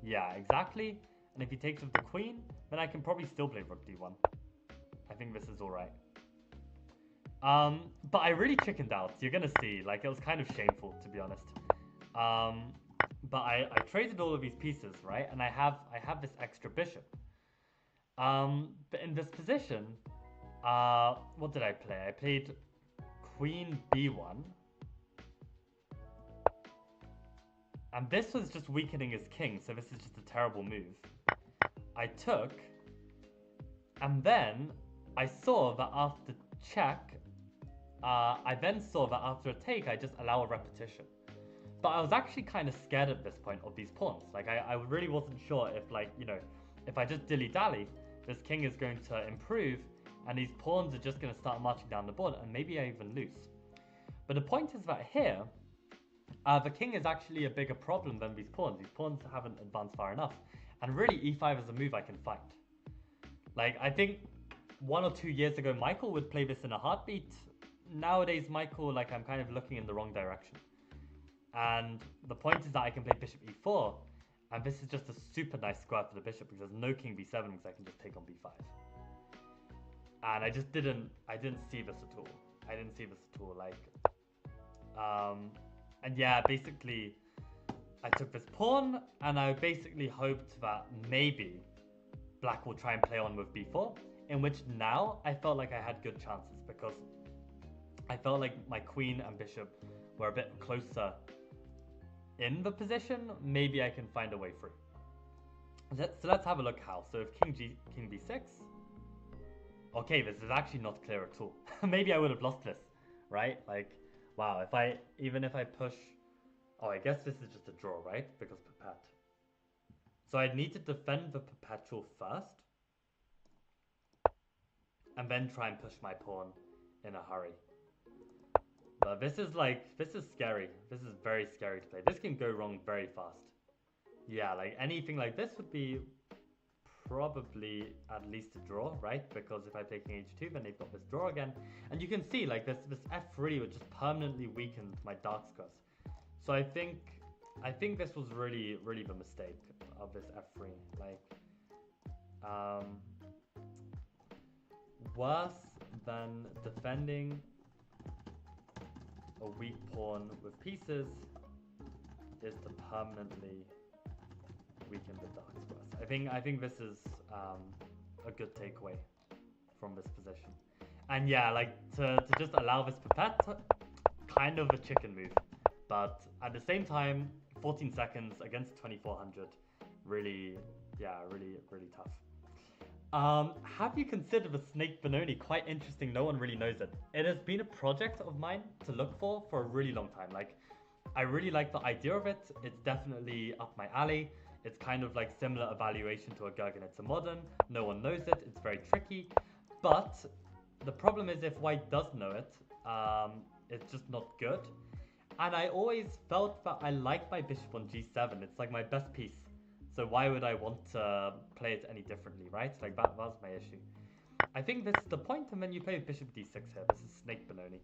Yeah, exactly. And if he takes with the queen, then I can probably still play rook d1. I think this is all right. But I really chickened out. You're gonna see. Like, it was kind of shameful, to be honest. But I traded all of these pieces, right? And I have this extra bishop. But in this position, what did I play? I played queen b1. And this was just weakening his king, so this is just a terrible move. I took, and then I saw that after check, I then saw that after a take, I just allow a repetition. But I was actually kind of scared at this point of these pawns. Like, I really wasn't sure if, like, you know, if I just dilly-dally, this king is going to improve, and these pawns are just going to start marching down the board, and maybe I even lose. But the point is that here, the king is actually a bigger problem than these pawns. These pawns haven't advanced far enough. And really, e5 is a move I can fight. Like, I think 1 or 2 years ago, Michael would play this in a heartbeat. Nowadays, Michael, like, I'm kind of looking in the wrong direction. And the point is that I can play bishop e4, and this is just a super nice square for the bishop because there's no king b7 because I can just take on b5. And I didn't see this at all. I didn't see this at all. Like, and yeah, basically, I took this pawn, and I basically hoped that maybe black will try and play on with b4, in which now I felt like I had good chances because I felt like my queen and bishop were a bit closer in the position. Maybe I can find a way through. So let's have a look how. So if king b6. Okay, this is actually not clear at all. Maybe I would have lost this, right? Like, wow, even if I push... Oh, I guess this is just a draw, right? Because perpet. So I'd need to defend the perpetual first. And then try and push my pawn in a hurry. But this is scary. This is very scary to play. This can go wrong very fast. Yeah, like anything like this would be probably at least a draw, right? Because if I play king h2, then they've got this draw again. And you can see like this f3 would just permanently weaken my dark squares. So I think this was really the mistake of this f3. Like, worse than defending a weak pawn with pieces is to permanently weaken the dark squares. I think this is a good takeaway from this position. And yeah, like to just allow this perpet, kind of a chicken move. But at the same time, 14 seconds against 2400, really tough. Have you considered the snake Benoni? Quite interesting, no one really knows it. It has been a project of mine to look for a really long time. Like, I really like the idea of it. It's definitely up my alley. It's kind of like similar evaluation to a Gurgenitsa Modern. No one knows it, it's very tricky. But the problem is if white does know it, it's just not good. And I always felt that I like my bishop on g7. It's like my best piece. So why would I want to play it any differently, right? Like that was my issue. I think this is the point, and then you play bishop d6 here. This is snake Benoni.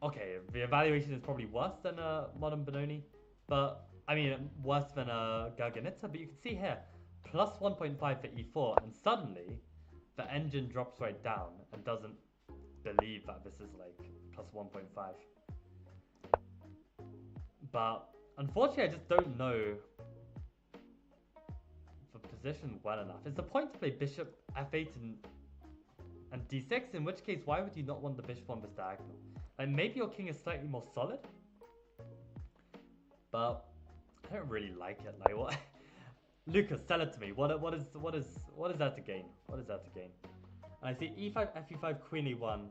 Okay, the evaluation is probably worse than a modern Benoni, but I mean worse than a Gurgenitsa. But you can see here, plus 1.5 for e4, and suddenly the engine drops right down and doesn't believe that this is like plus 1.5. But unfortunately, I just don't know the position well enough. Is the point to play bishop f8 and d6? In which case, why would you not want the bishop on this diagonal? Like maybe your king is slightly more solid, but I don't really like it. Like what? Lucas, sell it to me. What is that to gain? What is that to gain? And I see e5, fe5, queen e1.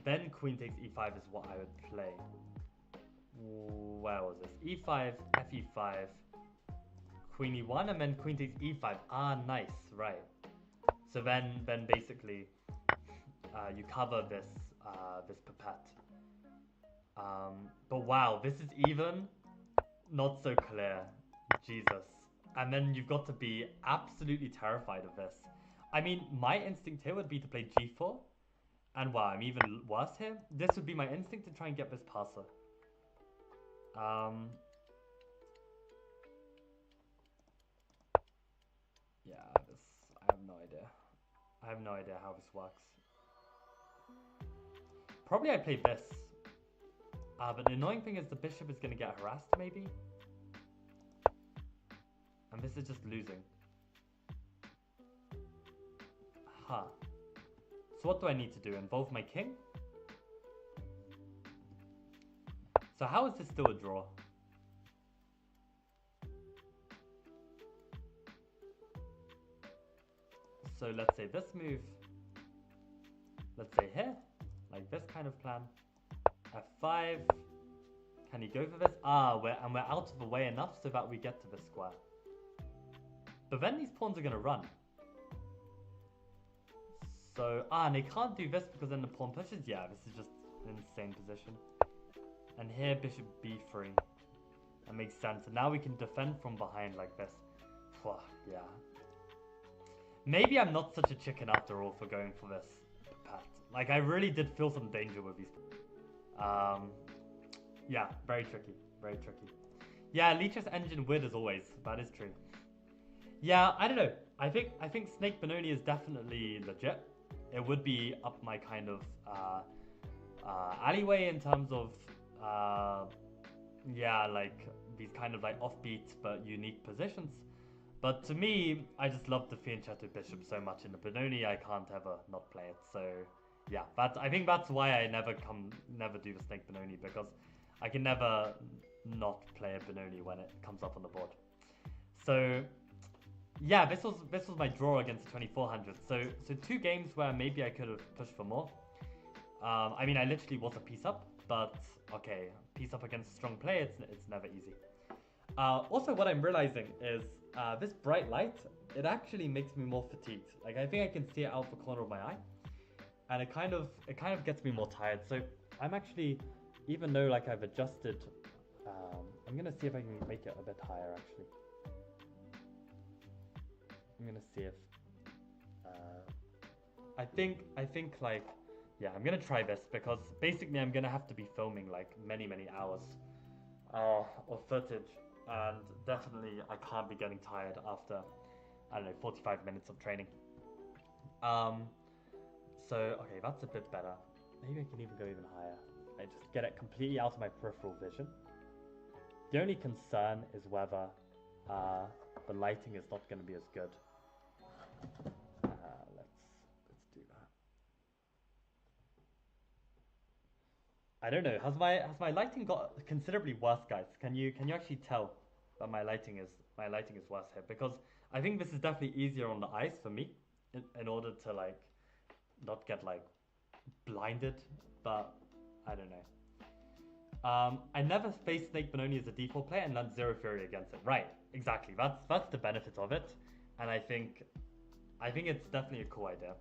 Then queen takes e5 is what I would play. Where was this? e5, fe5, queen e1, and then queen takes e5. Ah, nice, right. So then basically, you cover this this perpet. But wow, this is even not so clear. Jesus. And then you've got to be absolutely terrified of this. I mean, my instinct here would be to play g4. And wow, I'm even worse here. This would be my instinct to try and get this passer. Yeah, I have no idea. I have no idea how this works. Probably I play this. But the annoying thing is the bishop is going to get harassed, maybe. And this is just losing. Huh. So what do I need to do? Involve my king? So how is this still a draw? So let's say this move. Let's say here. Like this kind of plan. f5. Can he go for this? Ah, we're out of the way enough so that we get to this square. But then these pawns are going to run. So, and they can't do this because then the pawn pushes. Yeah, this is just an insane position. And here, bishop b3. That makes sense. And now we can defend from behind like this. Yeah. Maybe I'm not such a chicken after all for going for this path. Like, I really did feel some danger with these. Um, yeah, very tricky, very tricky. Yeah, Leech's engine weird as always. That is true. Yeah, I don't know. I think Snake Benoni is definitely legit. It would be up my kind of alleyway in terms of uh, yeah, like these kind of like offbeat but unique positions. But to me, I just love the Fianchetto Bishop so much in the Benoni, I can't ever not play it. So yeah, I think that's why I never do the Snake Benoni, because I can never not play a Benoni when it comes up on the board. So yeah, this was my draw against the 2400. So two games where maybe I could have pushed for more. I mean, I literally was a piece up, but okay, piece up against a strong player, it's never easy. Also, what I'm realizing is this bright light, it actually makes me more fatigued. Like I think I can see it out the corner of my eye, and it kind of gets me more tired. So I'm actually, even though like I've adjusted, I'm gonna see if I can make it a bit higher. Actually, I'm gonna see if I think like yeah, I'm gonna try this because basically I'm gonna have to be filming like many hours of footage, and definitely I can't be getting tired after I don't know 45 minutes of training. Um, so okay, that's a bit better. Maybe I can even go even higher. I just get it completely out of my peripheral vision. The only concern is whether uh, the lighting is not going to be as good. Let's do that. I don't know. Has my lighting got considerably worse, guys? Can you actually tell that my lighting is worse here? Because I think this is definitely easier on the eyes for me, in order to like not get like blinded. But I don't know. I never faced Snake Benoni as a default player and learned Zero Fury against it. Right, exactly. That's the benefit of it, and I think it's definitely a cool idea.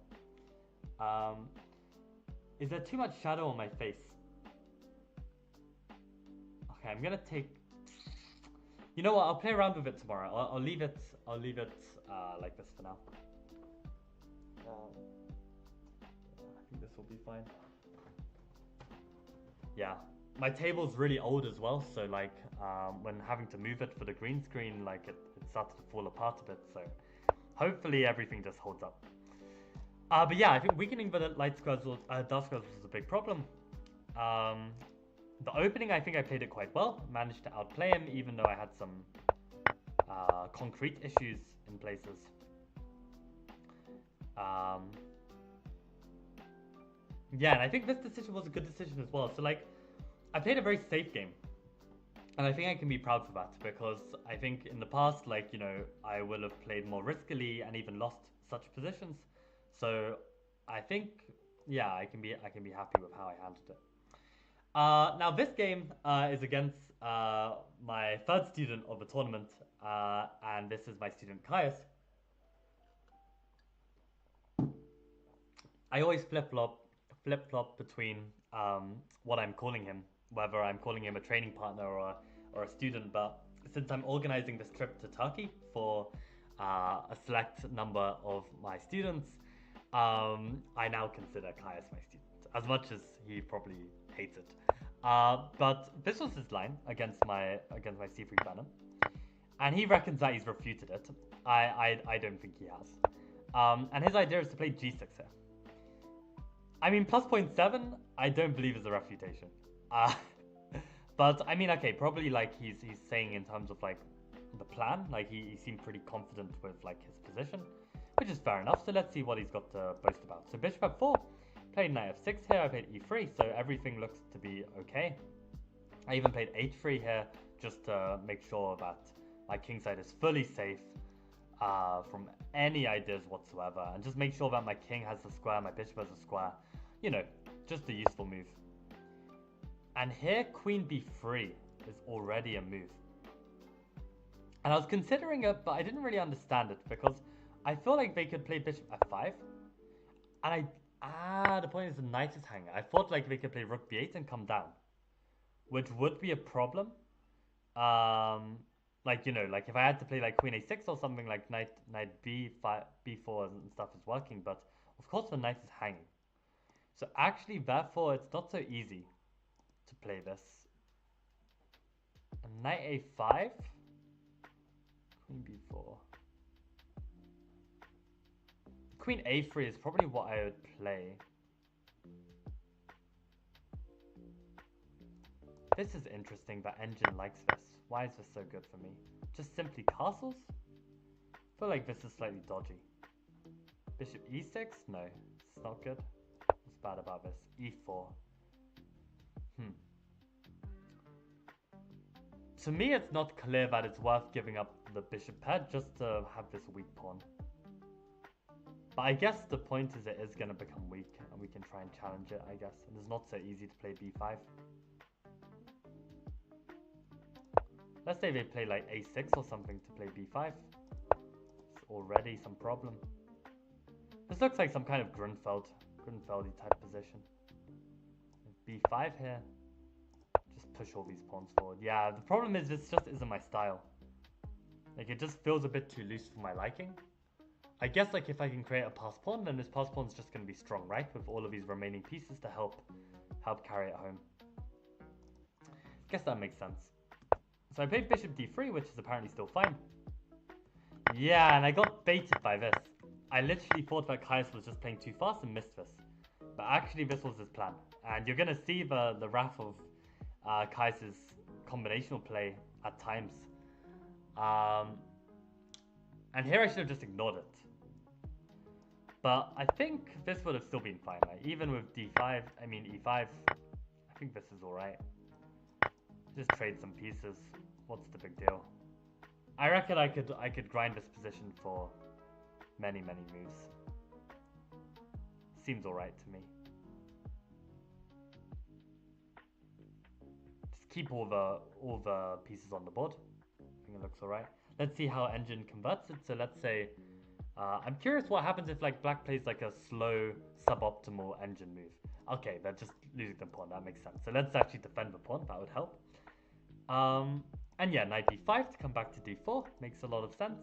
Um, is there too much shadow on my face? Okay, I'm gonna take. You know what? I'll play around with it tomorrow. I'll leave it. I'll leave it like this for now. I think this will be fine. Yeah, my table's really old as well, so like when having to move it for the green screen, like it started to fall apart a bit. So hopefully everything just holds up. But yeah, I think weakening the light squares was, dark squares was a big problem. Um, the opening, I think I played it quite well. Managed to outplay him, even though I had some concrete issues in places. Um, yeah, and I think this decision was a good decision as well. So like, I played a very safe game, and I think I can be proud for that, because I think in the past, like I will have played more riskily and even lost such positions. So I think, yeah, I can be happy with how I handled it. Now this game is against my third student of the tournament, and this is my student Caius. I always flip flop between what I'm calling him, whether I'm calling him a training partner or a student. But since I'm organizing this trip to Turkey for a select number of my students, I now consider Caius my student, as much as he probably hates it. But this was his line against my C3 Phantom, and he reckons that he's refuted it. I don't think he has. And his idea is to play G6 here. I mean, plus point 7, I don't believe is a refutation. Uh, but I mean, okay, probably like he's saying in terms of like the plan, like he seemed pretty confident with like his position, which is fair enough. So let's see what he's got to boast about. So bishop f4, played knight f6 here, I played e3, so everything looks to be okay. I even played h3 here just to make sure that my kingside is fully safe from any ideas whatsoever, and just make sure that my king has the square, my bishop has a square, just a useful move. And here queen b3 is already a move, and I was considering it, but I didn't really understand it, because I feel like they could play bishop f5, and the point is the knight is hanging. I thought like they could play rook b8 and come down, which would be a problem. Like if I had to play like queen a6 or something, like knight b5 b4 and stuff is working, but of course the knight is hanging. So actually, therefore, it's not so easy. to play this. And knight a5, queen b4. Queen a3 is probably what I would play. This is interesting that Engine likes this. Why is this so good for me? Just simply castles? I feel like this is slightly dodgy. Bishop e6? No, it's not good. What's bad about this? e4. To me, it's not clear that it's worth giving up the bishop pair just to have this weak pawn. But I guess the point is it is going to become weak, and we can try and challenge it, I guess. And it's not so easy to play b5. Let's say they play like a6 or something to play b5. It's already some problem. This looks like some kind of Grunfeldy type position. b5 here. Just push all these pawns forward. Yeah, the problem is this just isn't my style. Like, it just feels a bit too loose for my liking. I guess like if I can create a pass pawn, then this pass pawn is just going to be strong, right? With all of these remaining pieces to help carry it home. Guess that makes sense. So I played bishop d3, which is apparently still fine. Yeah, and I got baited by this. I literally thought that Caius was just playing too fast and missed this. But actually this was his plan. And you're going to see the wrath of Caius's combinational play at times. And here I should have just ignored it. But I think this would have still been fine, right? Even with e5, I think this is alright. Just trade some pieces. What's the big deal? I reckon I could grind this position for many moves. Seems alright to me. Just keep all the pieces on the board. I think it looks alright. Let's see how Engine converts it. So let's say I'm curious what happens if like black plays like a slow suboptimal Engine move. Okay, they're just losing the pawn. That makes sense. So let's actually defend the pawn. That would help. And yeah, knight d5 to come back to d4 makes a lot of sense.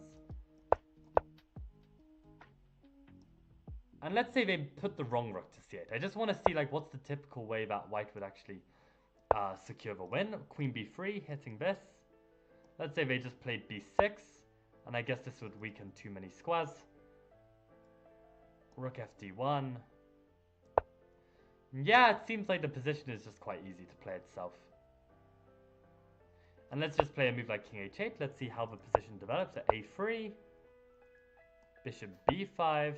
And let's say they put the wrong rook to c8. I just want to see like what's the typical way that white would actually secure the win. Queen b3 hitting this. Let's say they just played b6, and I guess this would weaken too many squares. Rook fd1. Yeah, it seems like the position is just quite easy to play itself. And let's just play a move like king h8. Let's see how the position develops. At a3, bishop b5,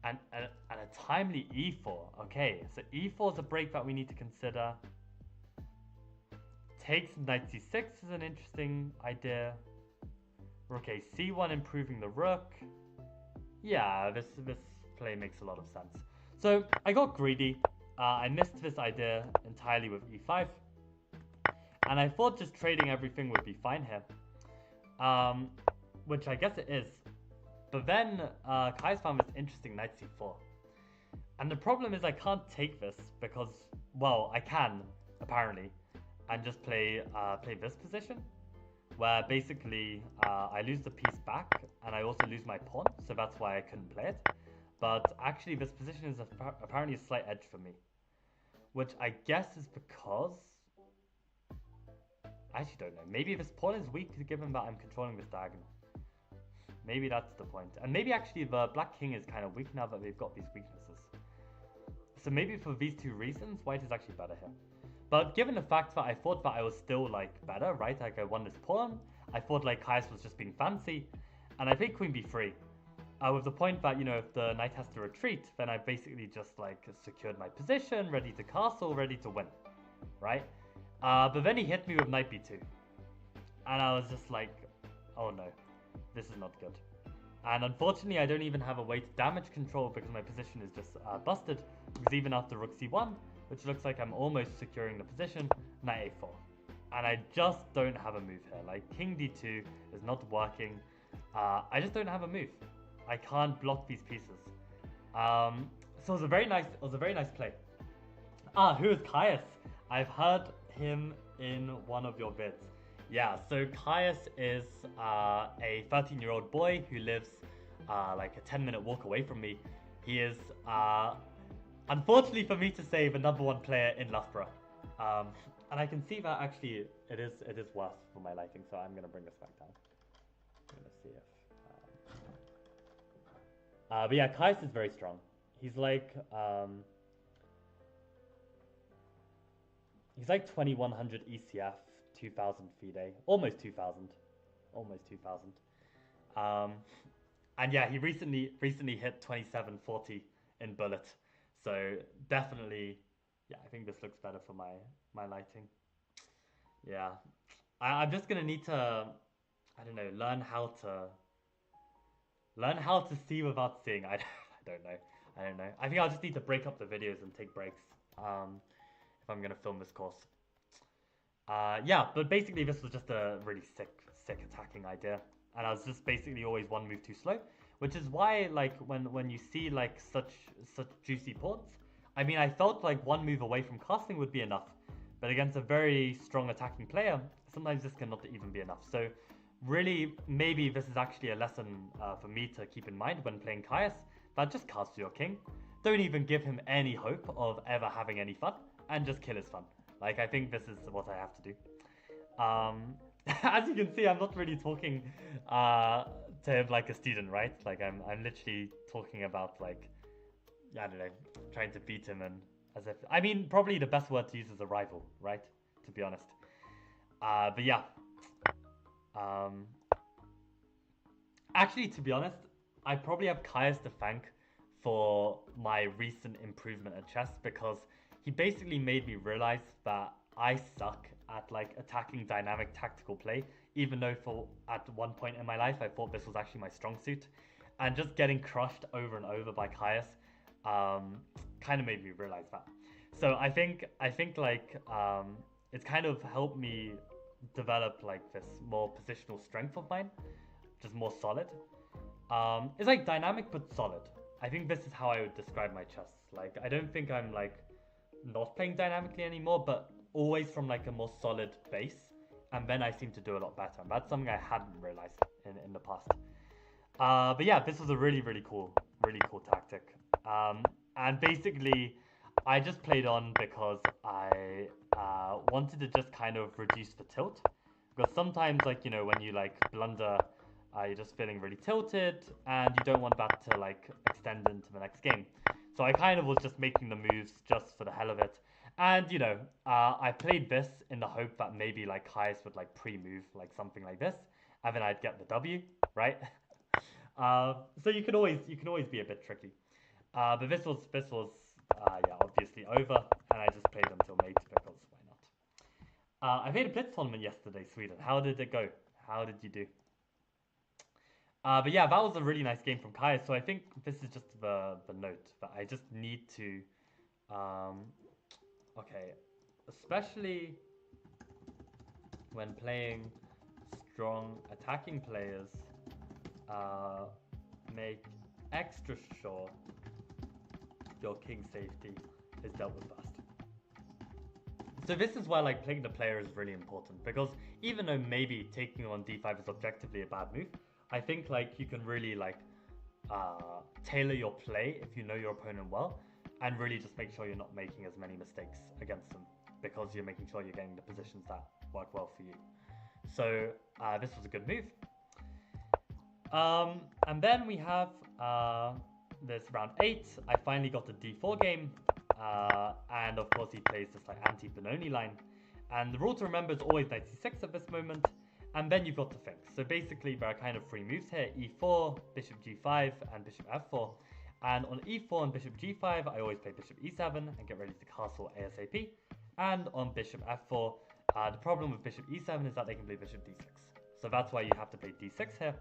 and a timely e4. Okay, so e4 is a break that we need to consider. Takes knight c6 is an interesting idea. Rook a c1 improving the rook. Yeah, this play makes a lot of sense. So I got greedy. I missed this idea entirely with e5. And I thought just trading everything would be fine here. Which I guess it is. But then Kai's found this interesting knight c4. And the problem is I can't take this because, well, I can, apparently. And just play this position, where basically I lose the piece back, and I also lose my pawn, so that's why I couldn't play it. But actually this position is apparently a slight edge for me, which I guess is because... I actually don't know. Maybe this pawn is weak given that I'm controlling this diagonal. Maybe that's the point. And maybe actually the black king is kind of weak now that they've got these weaknesses. So maybe for these two reasons, white is actually better here. But given the fact that I thought that I was still like better, right? Like I won this pawn, I thought like Caius was just being fancy, and I played queen b3. With the point that, you know, if the knight has to retreat, then I basically just like secured my position, ready to castle, ready to win, right? But then he hit me with knight b2, and I was just like, oh no, this is not good. And unfortunately, I don't even have a way to damage control because my position is just busted. Because even after rook c1, which looks like I'm almost securing the position, knight a4. And I just don't have a move here. Like, king d2 is not working. I just don't have a move. I can't block these pieces. So it was a very nice play. Who is Caius? I've heard him in one of your vids. Yeah, so Caius is a 13-year-old boy who lives like a 10-minute walk away from me. He is Unfortunately for me to say, the number one player in Loughborough. And I can see that actually it is worse for my liking, so I'm gonna bring this back down. I'm gonna see if. But yeah, Kais is very strong. He's like he's like 2100 ECF, 2000 FIDE, almost 2000, almost 2000. Um, and yeah, he recently hit 2740 in bullet, so definitely, yeah, I think this looks better for my lighting. Yeah, I'm just gonna need to, I don't know, learn how to see without seeing. I don't know. I don't know. I think I'll just need to break up the videos and take breaks. If I'm gonna film this course. Yeah, but basically this was just a really sick attacking idea, and I was just basically always one move too slow, which is why like when you see like such juicy ports, I mean I felt like one move away from casting would be enough, but against a very strong attacking player, sometimes this cannot even be enough. So really, maybe this is actually a lesson for me to keep in mind when playing Caius, that just cast your king. Don't even give him any hope of ever having any fun, and just kill his fun. Like, I think this is what I have to do. As you can see, I'm not really talking to him like a student, right? Like, I'm literally talking about, like, I don't know, trying to beat him, and as if, I mean, probably the best word to use is a rival, right? To be honest. But yeah. Um, Actually, to be honest, I probably have Caius to thank for my recent improvement at chess, because he basically made me realize that I suck at like attacking dynamic tactical play, even though for at one point in my life I thought this was actually my strong suit. And just getting crushed over and over by Caius kind of made me realize that. So I think like it's kind of helped me develop like this more positional strength of mine, just more solid. It's like dynamic but solid. I think this is how I would describe my chess. Like, I don't think I'm like not playing dynamically anymore, but always from like a more solid base. And then I seem to do a lot better. And that's something I hadn't realized in the past. But yeah, this was a really cool tactic. And basically, I just played on because I wanted to just kind of reduce the tilt. Because sometimes, like, you know, when you like blunder, you're just feeling really tilted, and you don't want that to like extend into the next game. So I kind of was just making the moves just for the hell of it. And you know, I played this in the hope that maybe like Caius would like pre-move like something like this, and then I'd get the W, right? So you can always be a bit tricky. But this was yeah, obviously over, and I just played until mate because why not? I played a Blitz tournament yesterday, Sweden. How did it go? How did you do? But yeah, that was a really nice game from Kaya. So I think this is just the note that I just need to, um, okay, especially when playing strong attacking players, uh, make extra sure your king safety is dealt with first. So this is why like playing the player is really important, because even though maybe taking on d5 is objectively a bad move, I think like you can really like tailor your play if you know your opponent well, and really just make sure you're not making as many mistakes against them, because you're making sure you're getting the positions that work well for you. So this was a good move. And then we have this round 8. I finally got the d4 game, and of course he plays this like anti-Benoni line. And the rule to remember is always knight c6 at this moment, and then you've got to think. So basically there are kind of three moves here: e4, bishop g5, and bishop f4. And on e4 and bishop g5, I always play bishop e7 and get ready to castle ASAP. And on bishop f4, the problem with bishop e7 is that they can play bishop d6. So that's why you have to play d6 here.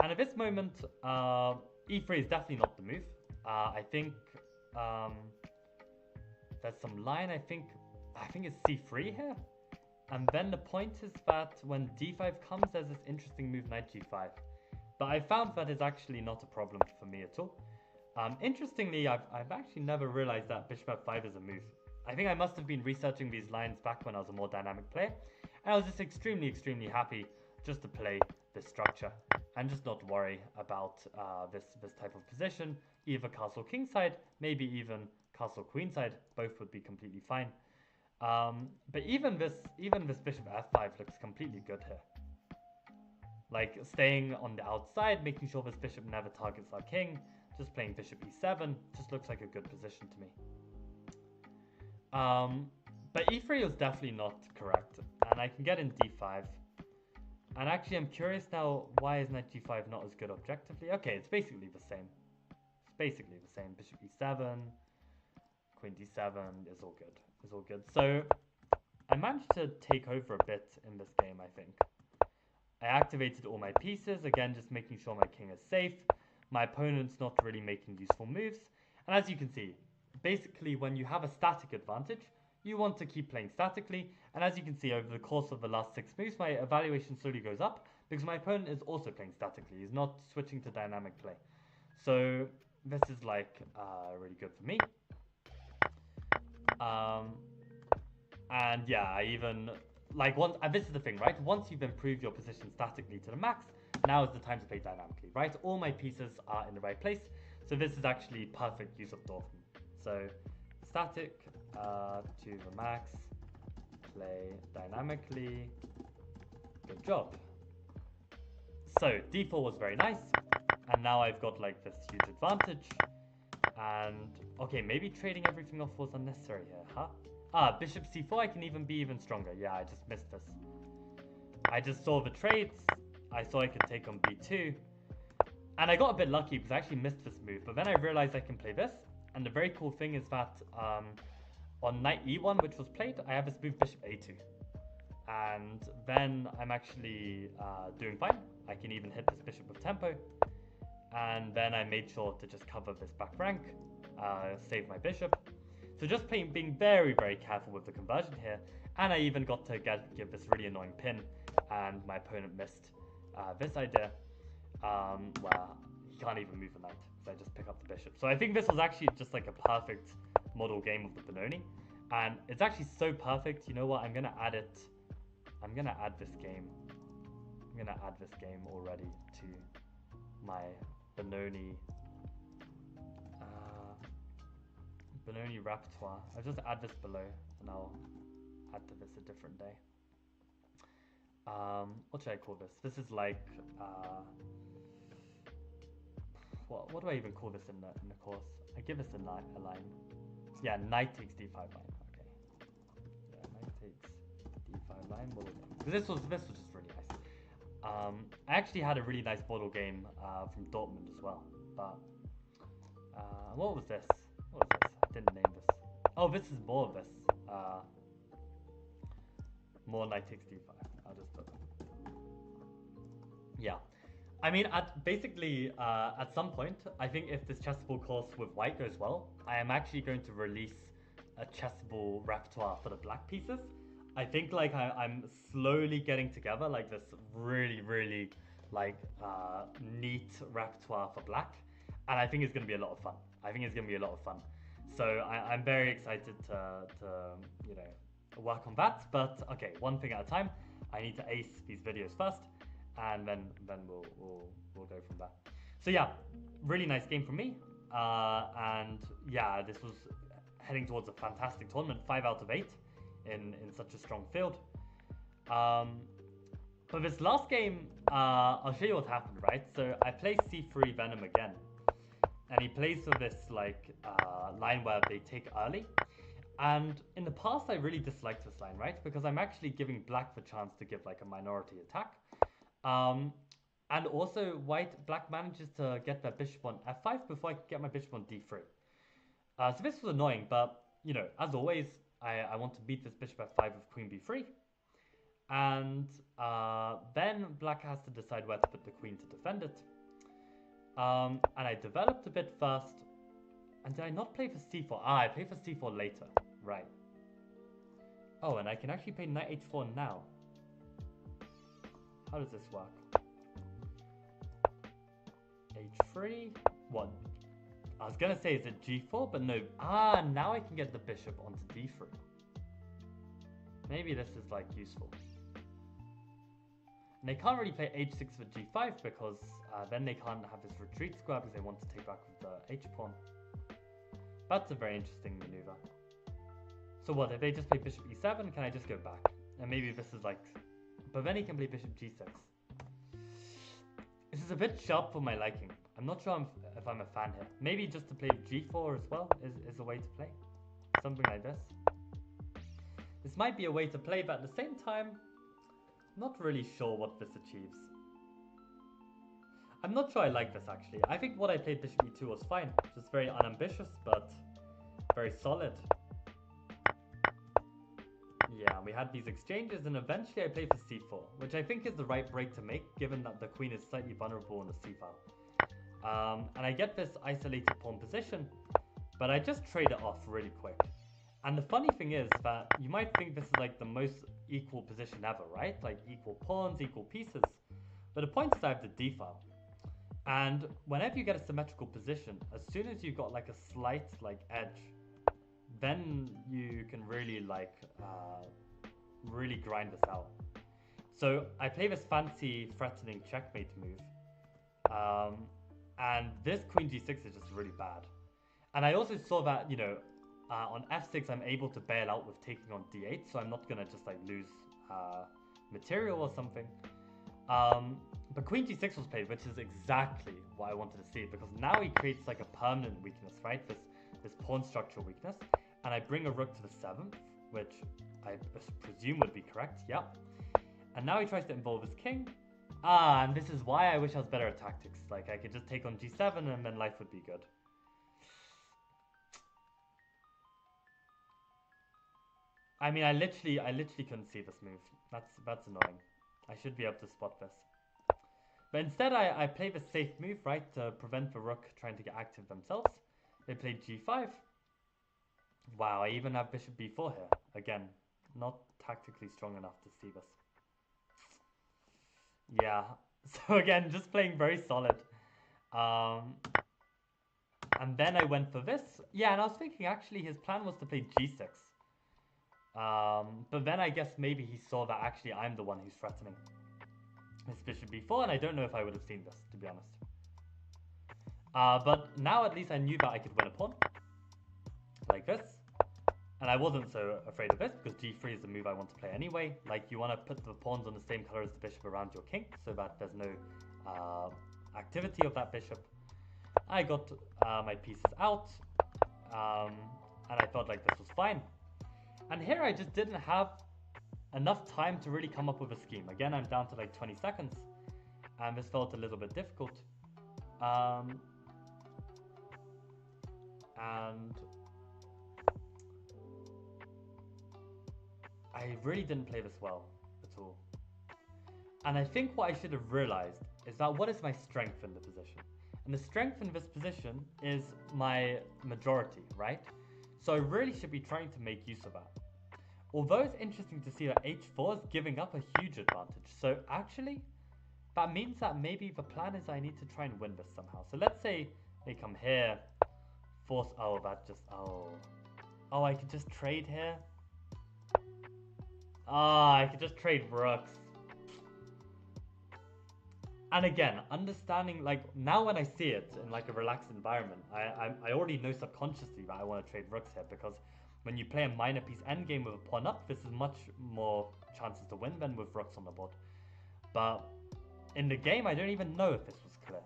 And at this moment, e3 is definitely not the move. I think there's some line. I think it's c3 here. And then the point is that when d5 comes, there's this interesting move, knight g5. But I found that is actually not a problem for me at all. Interestingly, I've actually never realized that bishop f5 is a move. I think I must have been researching these lines back when I was a more dynamic player. And I was just extremely happy just to play this structure and just not worry about this type of position, either castle kingside, maybe even castle queenside, both would be completely fine. But even this bishop f5 looks completely good here. Like staying on the outside, making sure this bishop never targets our king, just playing bishop e7, just looks like a good position to me. But e3 was definitely not correct, and I can get in d5. And actually I'm curious now, why is knight g5 not as good objectively? Okay, it's basically the same. It's basically the same. Bishop e7, queen d7 is all good. Is all good. So I managed to take over a bit in this game, I think. I activated all my pieces, again just making sure my king is safe. My opponent's not really making useful moves. And as you can see, basically when you have a static advantage, you want to keep playing statically. And as you can see, over the course of the last 6 moves, my evaluation slowly goes up because my opponent is also playing statically. He's not switching to dynamic play. So this is like really good for me. And yeah, I even like once, and this is the thing, right? Once you've improved your position statically to the max, now is the time to play dynamically, right? All my pieces are in the right place. So this is actually perfect use of Dorfman. So static to the max, play dynamically, good job. So d4 was very nice, and now I've got like this huge advantage. And okay, maybe trading everything off was unnecessary here, huh? Ah, bishop c4, I can even be even stronger. Yeah, I just missed this. I just saw the trades. I saw I could take on b2. And I got a bit lucky because I actually missed this move. But then I realized I can play this. And the very cool thing is that on knight e1, which was played, I have this move bishop a2. And then I'm actually doing fine. I can even hit this bishop with tempo. And then I made sure to just cover this back rank, save my bishop. So just being very, very careful with the conversion here. And I even got to give this really annoying pin. And my opponent missed this idea, where he can't even move the knight. So I just pick up the bishop. So I think this was actually just like a perfect model game of the Benoni. And it's actually so perfect. You know what? I'm going to add it. I'm going to add this game. I'm going to add this game already to my Benoni repertoire. I'll just add this below and I'll add to this a different day. What should I call this? This is like what do I even call this in the course? I give this a line. Yeah, knight takes d5 line. Okay. Yeah, knight takes d5 line. This was just really nice. I actually had a really nice model game from Dortmund as well. But what was this? What was this? I didn't name this. Oh, this is more of this. More knight takes d5. I'll just put that. Yeah. I mean, at some point, I think if this chessable course with white goes well, I am actually going to release a chessable repertoire for the black pieces. I think like I'm slowly getting together like this really, really like neat repertoire for black. And I think it's going to be a lot of fun. So I'm very excited to you know, work on that. But okay, one thing at a time. I need to ace these videos first, and then we'll go from there. So yeah, really nice game from me. And yeah, this was heading towards a fantastic tournament, 5 out of 8 in such a strong field. But this last game, I'll show you what happened, right? So I play c3 Venom again. And he plays for this like line where they take early. And in the past, I really disliked this line, right? Because I'm actually giving black the chance to give like a minority attack. And also black manages to get their bishop on f5 before I can get my bishop on d3. So this was annoying, but you know, as always, I want to beat this bishop f5 with queen b3. And then black has to decide where to put the queen to defend it. And I developed a bit first. And did I not play for c4? Ah, I play for c4 later. Right. Oh, and I can actually play knight h4 now. How does this work? h3? What? I was gonna say, is it g4? But no. Ah, now I can get the bishop onto d3. Maybe this is like useful. And they can't really play h6 for g5 because then they can't have this retreat square because they want to take back with the h pawn. That's a very interesting maneuver. So what, if they just play bishop e7, can I just go back? And maybe this is like... But then he can play bishop g6. This is a bit sharp for my liking. I'm not sure if I'm a fan here. Maybe just to play g4 as well is a way to play. Something like this. This might be a way to play, but at the same time, not really sure what this achieves. I'm not sure I like this actually. I think what I played bishop e2 was fine. Just very unambitious, but very solid. Yeah, we had these exchanges and eventually I played for c4, which I think is the right break to make given that the queen is slightly vulnerable in the c file. And I get this isolated pawn position, but I just trade it off really quick. And the funny thing is that you might think this is like the most equal position ever, right? Like equal pawns, equal pieces. But the point is I have the d file. And whenever you get a symmetrical position, as soon as you've got like a slight like edge, then you can really like really grind this out. So I play this fancy threatening checkmate move, and this queen g6 is just really bad. And I also saw that, you know, on f6 I'm able to bail out with taking on d8, so I'm not gonna just like lose material or something. But queen g6 was played, which is exactly what I wanted to see, because now he creates like a permanent weakness, right? This pawn structure weakness. And I bring a rook to the 7th, which I presume would be correct, yep. And now he tries to involve his king. And this is why I wish I was better at tactics. Like, I could just take on g7 and then life would be good. I mean, I literally couldn't see this move. That's annoying. I should be able to spot this. But instead, I play the safe move, right, to prevent the rook trying to get active themselves. They played g5. Wow, I even have bishop b4 here. Again, not tactically strong enough to see this. Yeah, so again, just playing very solid. And then I went for this. Yeah, and I was thinking actually his plan was to play g6. But then I guess maybe he saw that actually I'm the one who's threatening his bishop b4, and I don't know if I would have seen this, to be honest. But now at least I knew that I could win a pawn. Like this. And I wasn't so afraid of this because g3 is the move I want to play anyway. Like, you want to put the pawns on the same color as the bishop around your king so that there's no activity of that bishop. I got my pieces out, and I felt like this was fine. And here I just didn't have enough time to really come up with a scheme. Again, I'm down to like 20 seconds, and this felt a little bit difficult. And I really didn't play this well at all. And I think what I should have realized is that what is my strength in the position? And the strength in this position is my majority, right? So I really should be trying to make use of that. Although it's interesting to see that h4 is giving up a huge advantage. So actually, that means that maybe the plan is I need to try and win this somehow. So let's say they come here, force, oh, that just, oh, I could just trade here. I could just trade rooks. And again, understanding, like, now when I see it in like a relaxed environment, I already know subconsciously that I want to trade rooks here, because when you play a minor piece endgame with a pawn up, this is much more chances to win than with rooks on the board. But in the game, I don't even know if this was clear.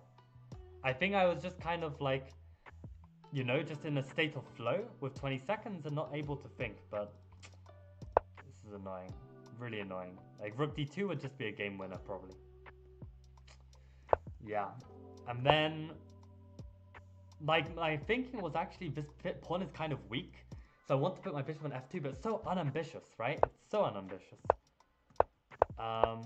I think I was just kind of like, you know, just in a state of flow with 20 seconds and not able to think, but this is annoying, really annoying. Like, rook d2 would just be a game winner, probably. Yeah, and then, like, my thinking was actually this pawn is kind of weak, so I want to put my bishop on f2, but it's so unambitious, right? It's so unambitious. I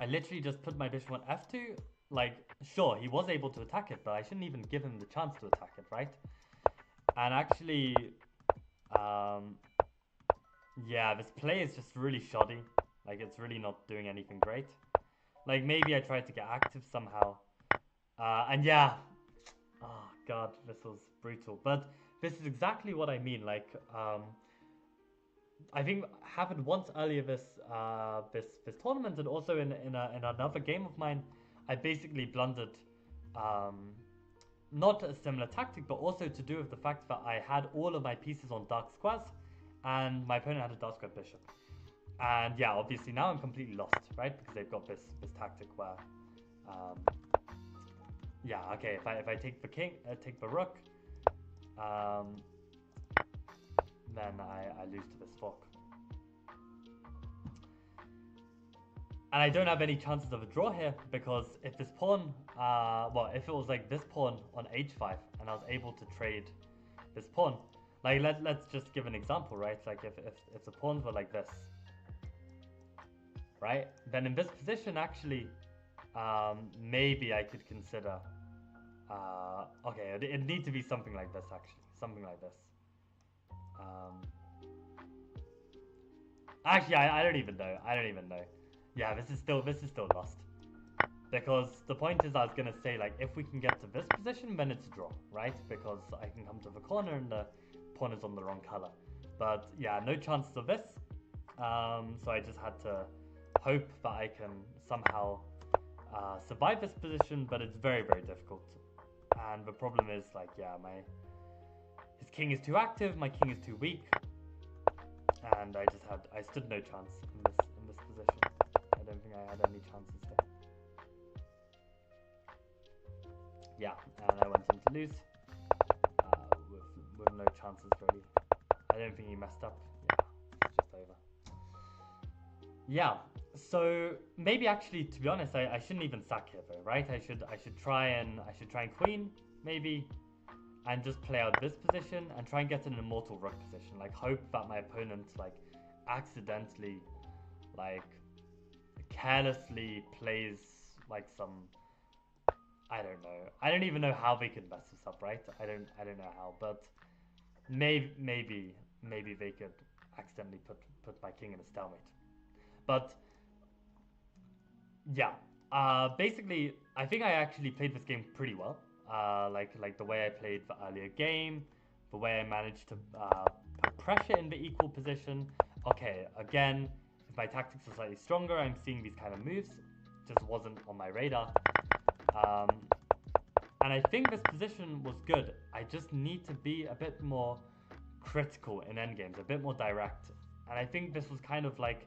literally just put my bishop on f2, like, sure, he was able to attack it, but I shouldn't even give him the chance to attack it, right? And actually, yeah, this play is just really shoddy. Like, it's really not doing anything great. Like, maybe I tried to get active somehow. And yeah. Oh, God, this was brutal. But this is exactly what I mean. Like, I think happened once earlier this tournament, and also in another game of mine, I basically blundered not a similar tactic, but also to do with the fact that I had all of my pieces on dark squares, and my opponent had a dark square bishop. And yeah, obviously now I'm completely lost, right? Because they've got this tactic where, yeah, okay, if I take the king, take the rook, then I lose to this fork. And I don't have any chances of a draw here, because if this pawn, well, if it was like this pawn on h5 and I was able to trade this pawn, like let's just give an example, right? Like if the pawns were like this, right? Then in this position, actually, maybe I could consider, okay, it'd need to be something like this, actually, something like this. Actually, I don't even know. I don't even know. Yeah, this is still lost. Because the point is, I was gonna say, like, if we can get to this position, then it's a draw, right? Because I can come to the corner and the pawn is on the wrong color. But yeah, no chances of this. So I just had to hope that I can somehow survive this position, but it's very, very difficult. And the problem is, like, yeah, his king is too active, my king is too weak, and I stood no chance in this position. I don't think I had any chances here. Yeah, and I went in to lose with no chances really. I don't think he messed up. Yeah, it's just over. Yeah, so maybe actually, to be honest, I shouldn't even sack here though, right? I should try and queen maybe, and just play out this position and try and get an immortal rook position. Like hope that my opponent like accidentally, like carelessly plays like some, I don't know. I don't even know how they could mess this up, right? I don't know how, but maybe they could accidentally put my king in a stalemate. But yeah, basically, I think I actually played this game pretty well. Like the way I played the earlier game, the way I managed to put pressure in the equal position. Okay, again, if my tactics are slightly stronger, I'm seeing these kind of moves. Just wasn't on my radar. And I think this position was good. I just need to be a bit more critical in endgames, a bit more direct. And I think this was kind of like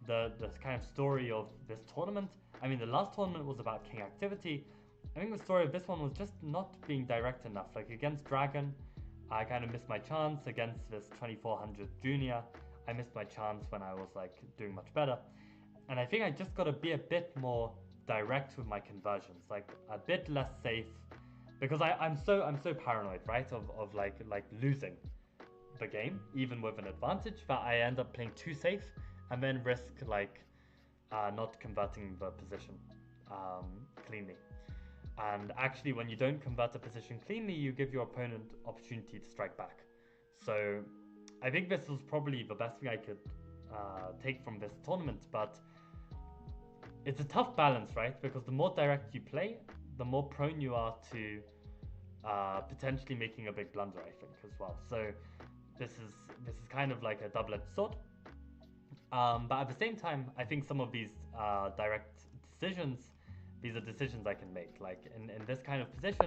the kind of story of this tournament. I mean, the last tournament was about king activity. I think the story of this one was just not being direct enough. Like against Dragon, I kind of missed my chance. Against this 2400 junior, I missed my chance when I was like doing much better. And I think I just got to be a bit more direct with my conversions, like a bit less safe, because I'm so paranoid, right, of like losing the game even with an advantage, that I end up playing too safe and then risk like not converting the position cleanly. And actually, when you don't convert a position cleanly, you give your opponent opportunity to strike back. So I think this was probably the best thing I could take from this tournament, but it's a tough balance, right? Because the more direct you play, the more prone you are to potentially making a big blunder, I think, as well. So this is kind of like a double-edged sword. But at the same time, I think some of these direct decisions, these are decisions I can make. Like in this kind of position,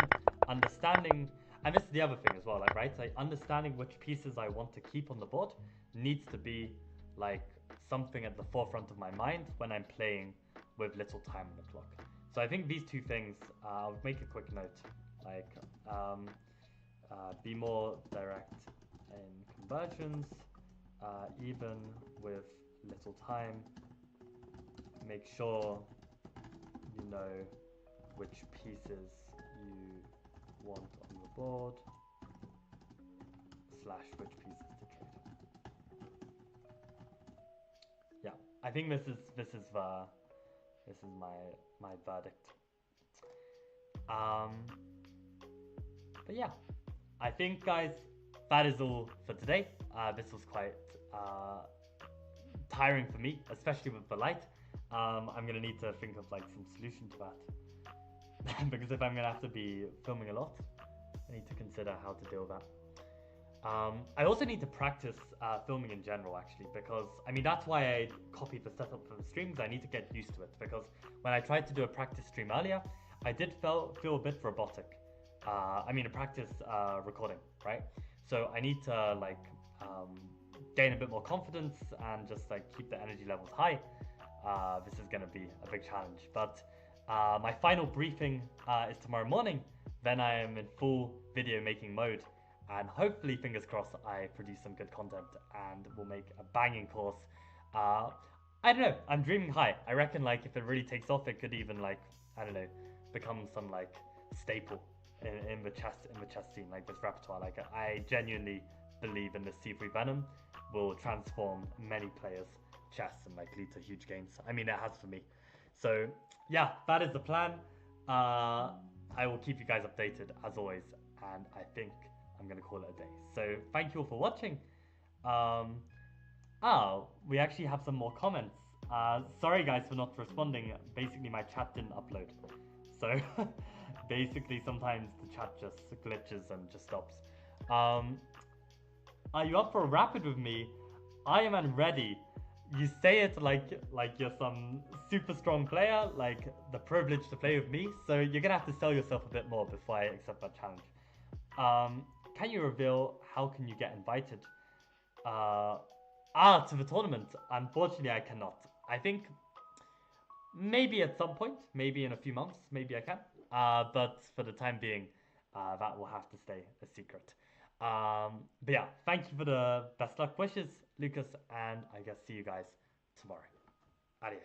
understanding, and this is the other thing as well, like, right? Like understanding which pieces I want to keep on the board needs to be like something at the forefront of my mind when I'm playing with little time on the clock. So I think these two things, I'll make a quick note, like be more direct in conversions, even with little time. Make sure you know which pieces you want on the board, / which pieces to trade. Yeah, I think this is my verdict. But yeah, I think, guys, that is all for today. This was quite tiring for me, especially with the light. I'm gonna need to think of like some solution to that because if I'm gonna have to be filming a lot, I need to consider how to deal with that. I also need to practice filming in general, actually, because I mean that's why I copied the setup for the streams. I need to get used to it, because when I tried to do a practice stream earlier, I did feel a bit robotic. I mean, a practice recording, right? So I need to like gain a bit more confidence and just like keep the energy levels high. This is going to be a big challenge. But my final briefing is tomorrow morning. Then I am in full video making mode. And hopefully, fingers crossed, I produce some good content and will make a banging course. Uh, I don't know. I'm dreaming high. I reckon like if it really takes off, it could even like I don't know, become some like staple in the chess scene, like this repertoire. Like I genuinely believe in this C3 Venom will transform many players' chess and like lead to huge gains. I mean, it has for me. So yeah, that is the plan. I will keep you guys updated as always, and I think I'm gonna call it a day. So thank you all for watching. Um, we actually have some more comments. Sorry guys for not responding. Basically, my chat didn't upload. So basically, sometimes the chat just glitches and just stops. Are you up for a rapid with me? I am ready. You say it like you're some super strong player, like the privilege to play with me. So you're gonna have to sell yourself a bit more before I accept that challenge. Can you reveal how can you get invited? To the tournament. Unfortunately, I cannot. I think maybe at some point, maybe in a few months, maybe I can. But for the time being, that will have to stay a secret. But yeah, thank you for the best luck wishes, Lucas, and I guess see you guys tomorrow. Adios.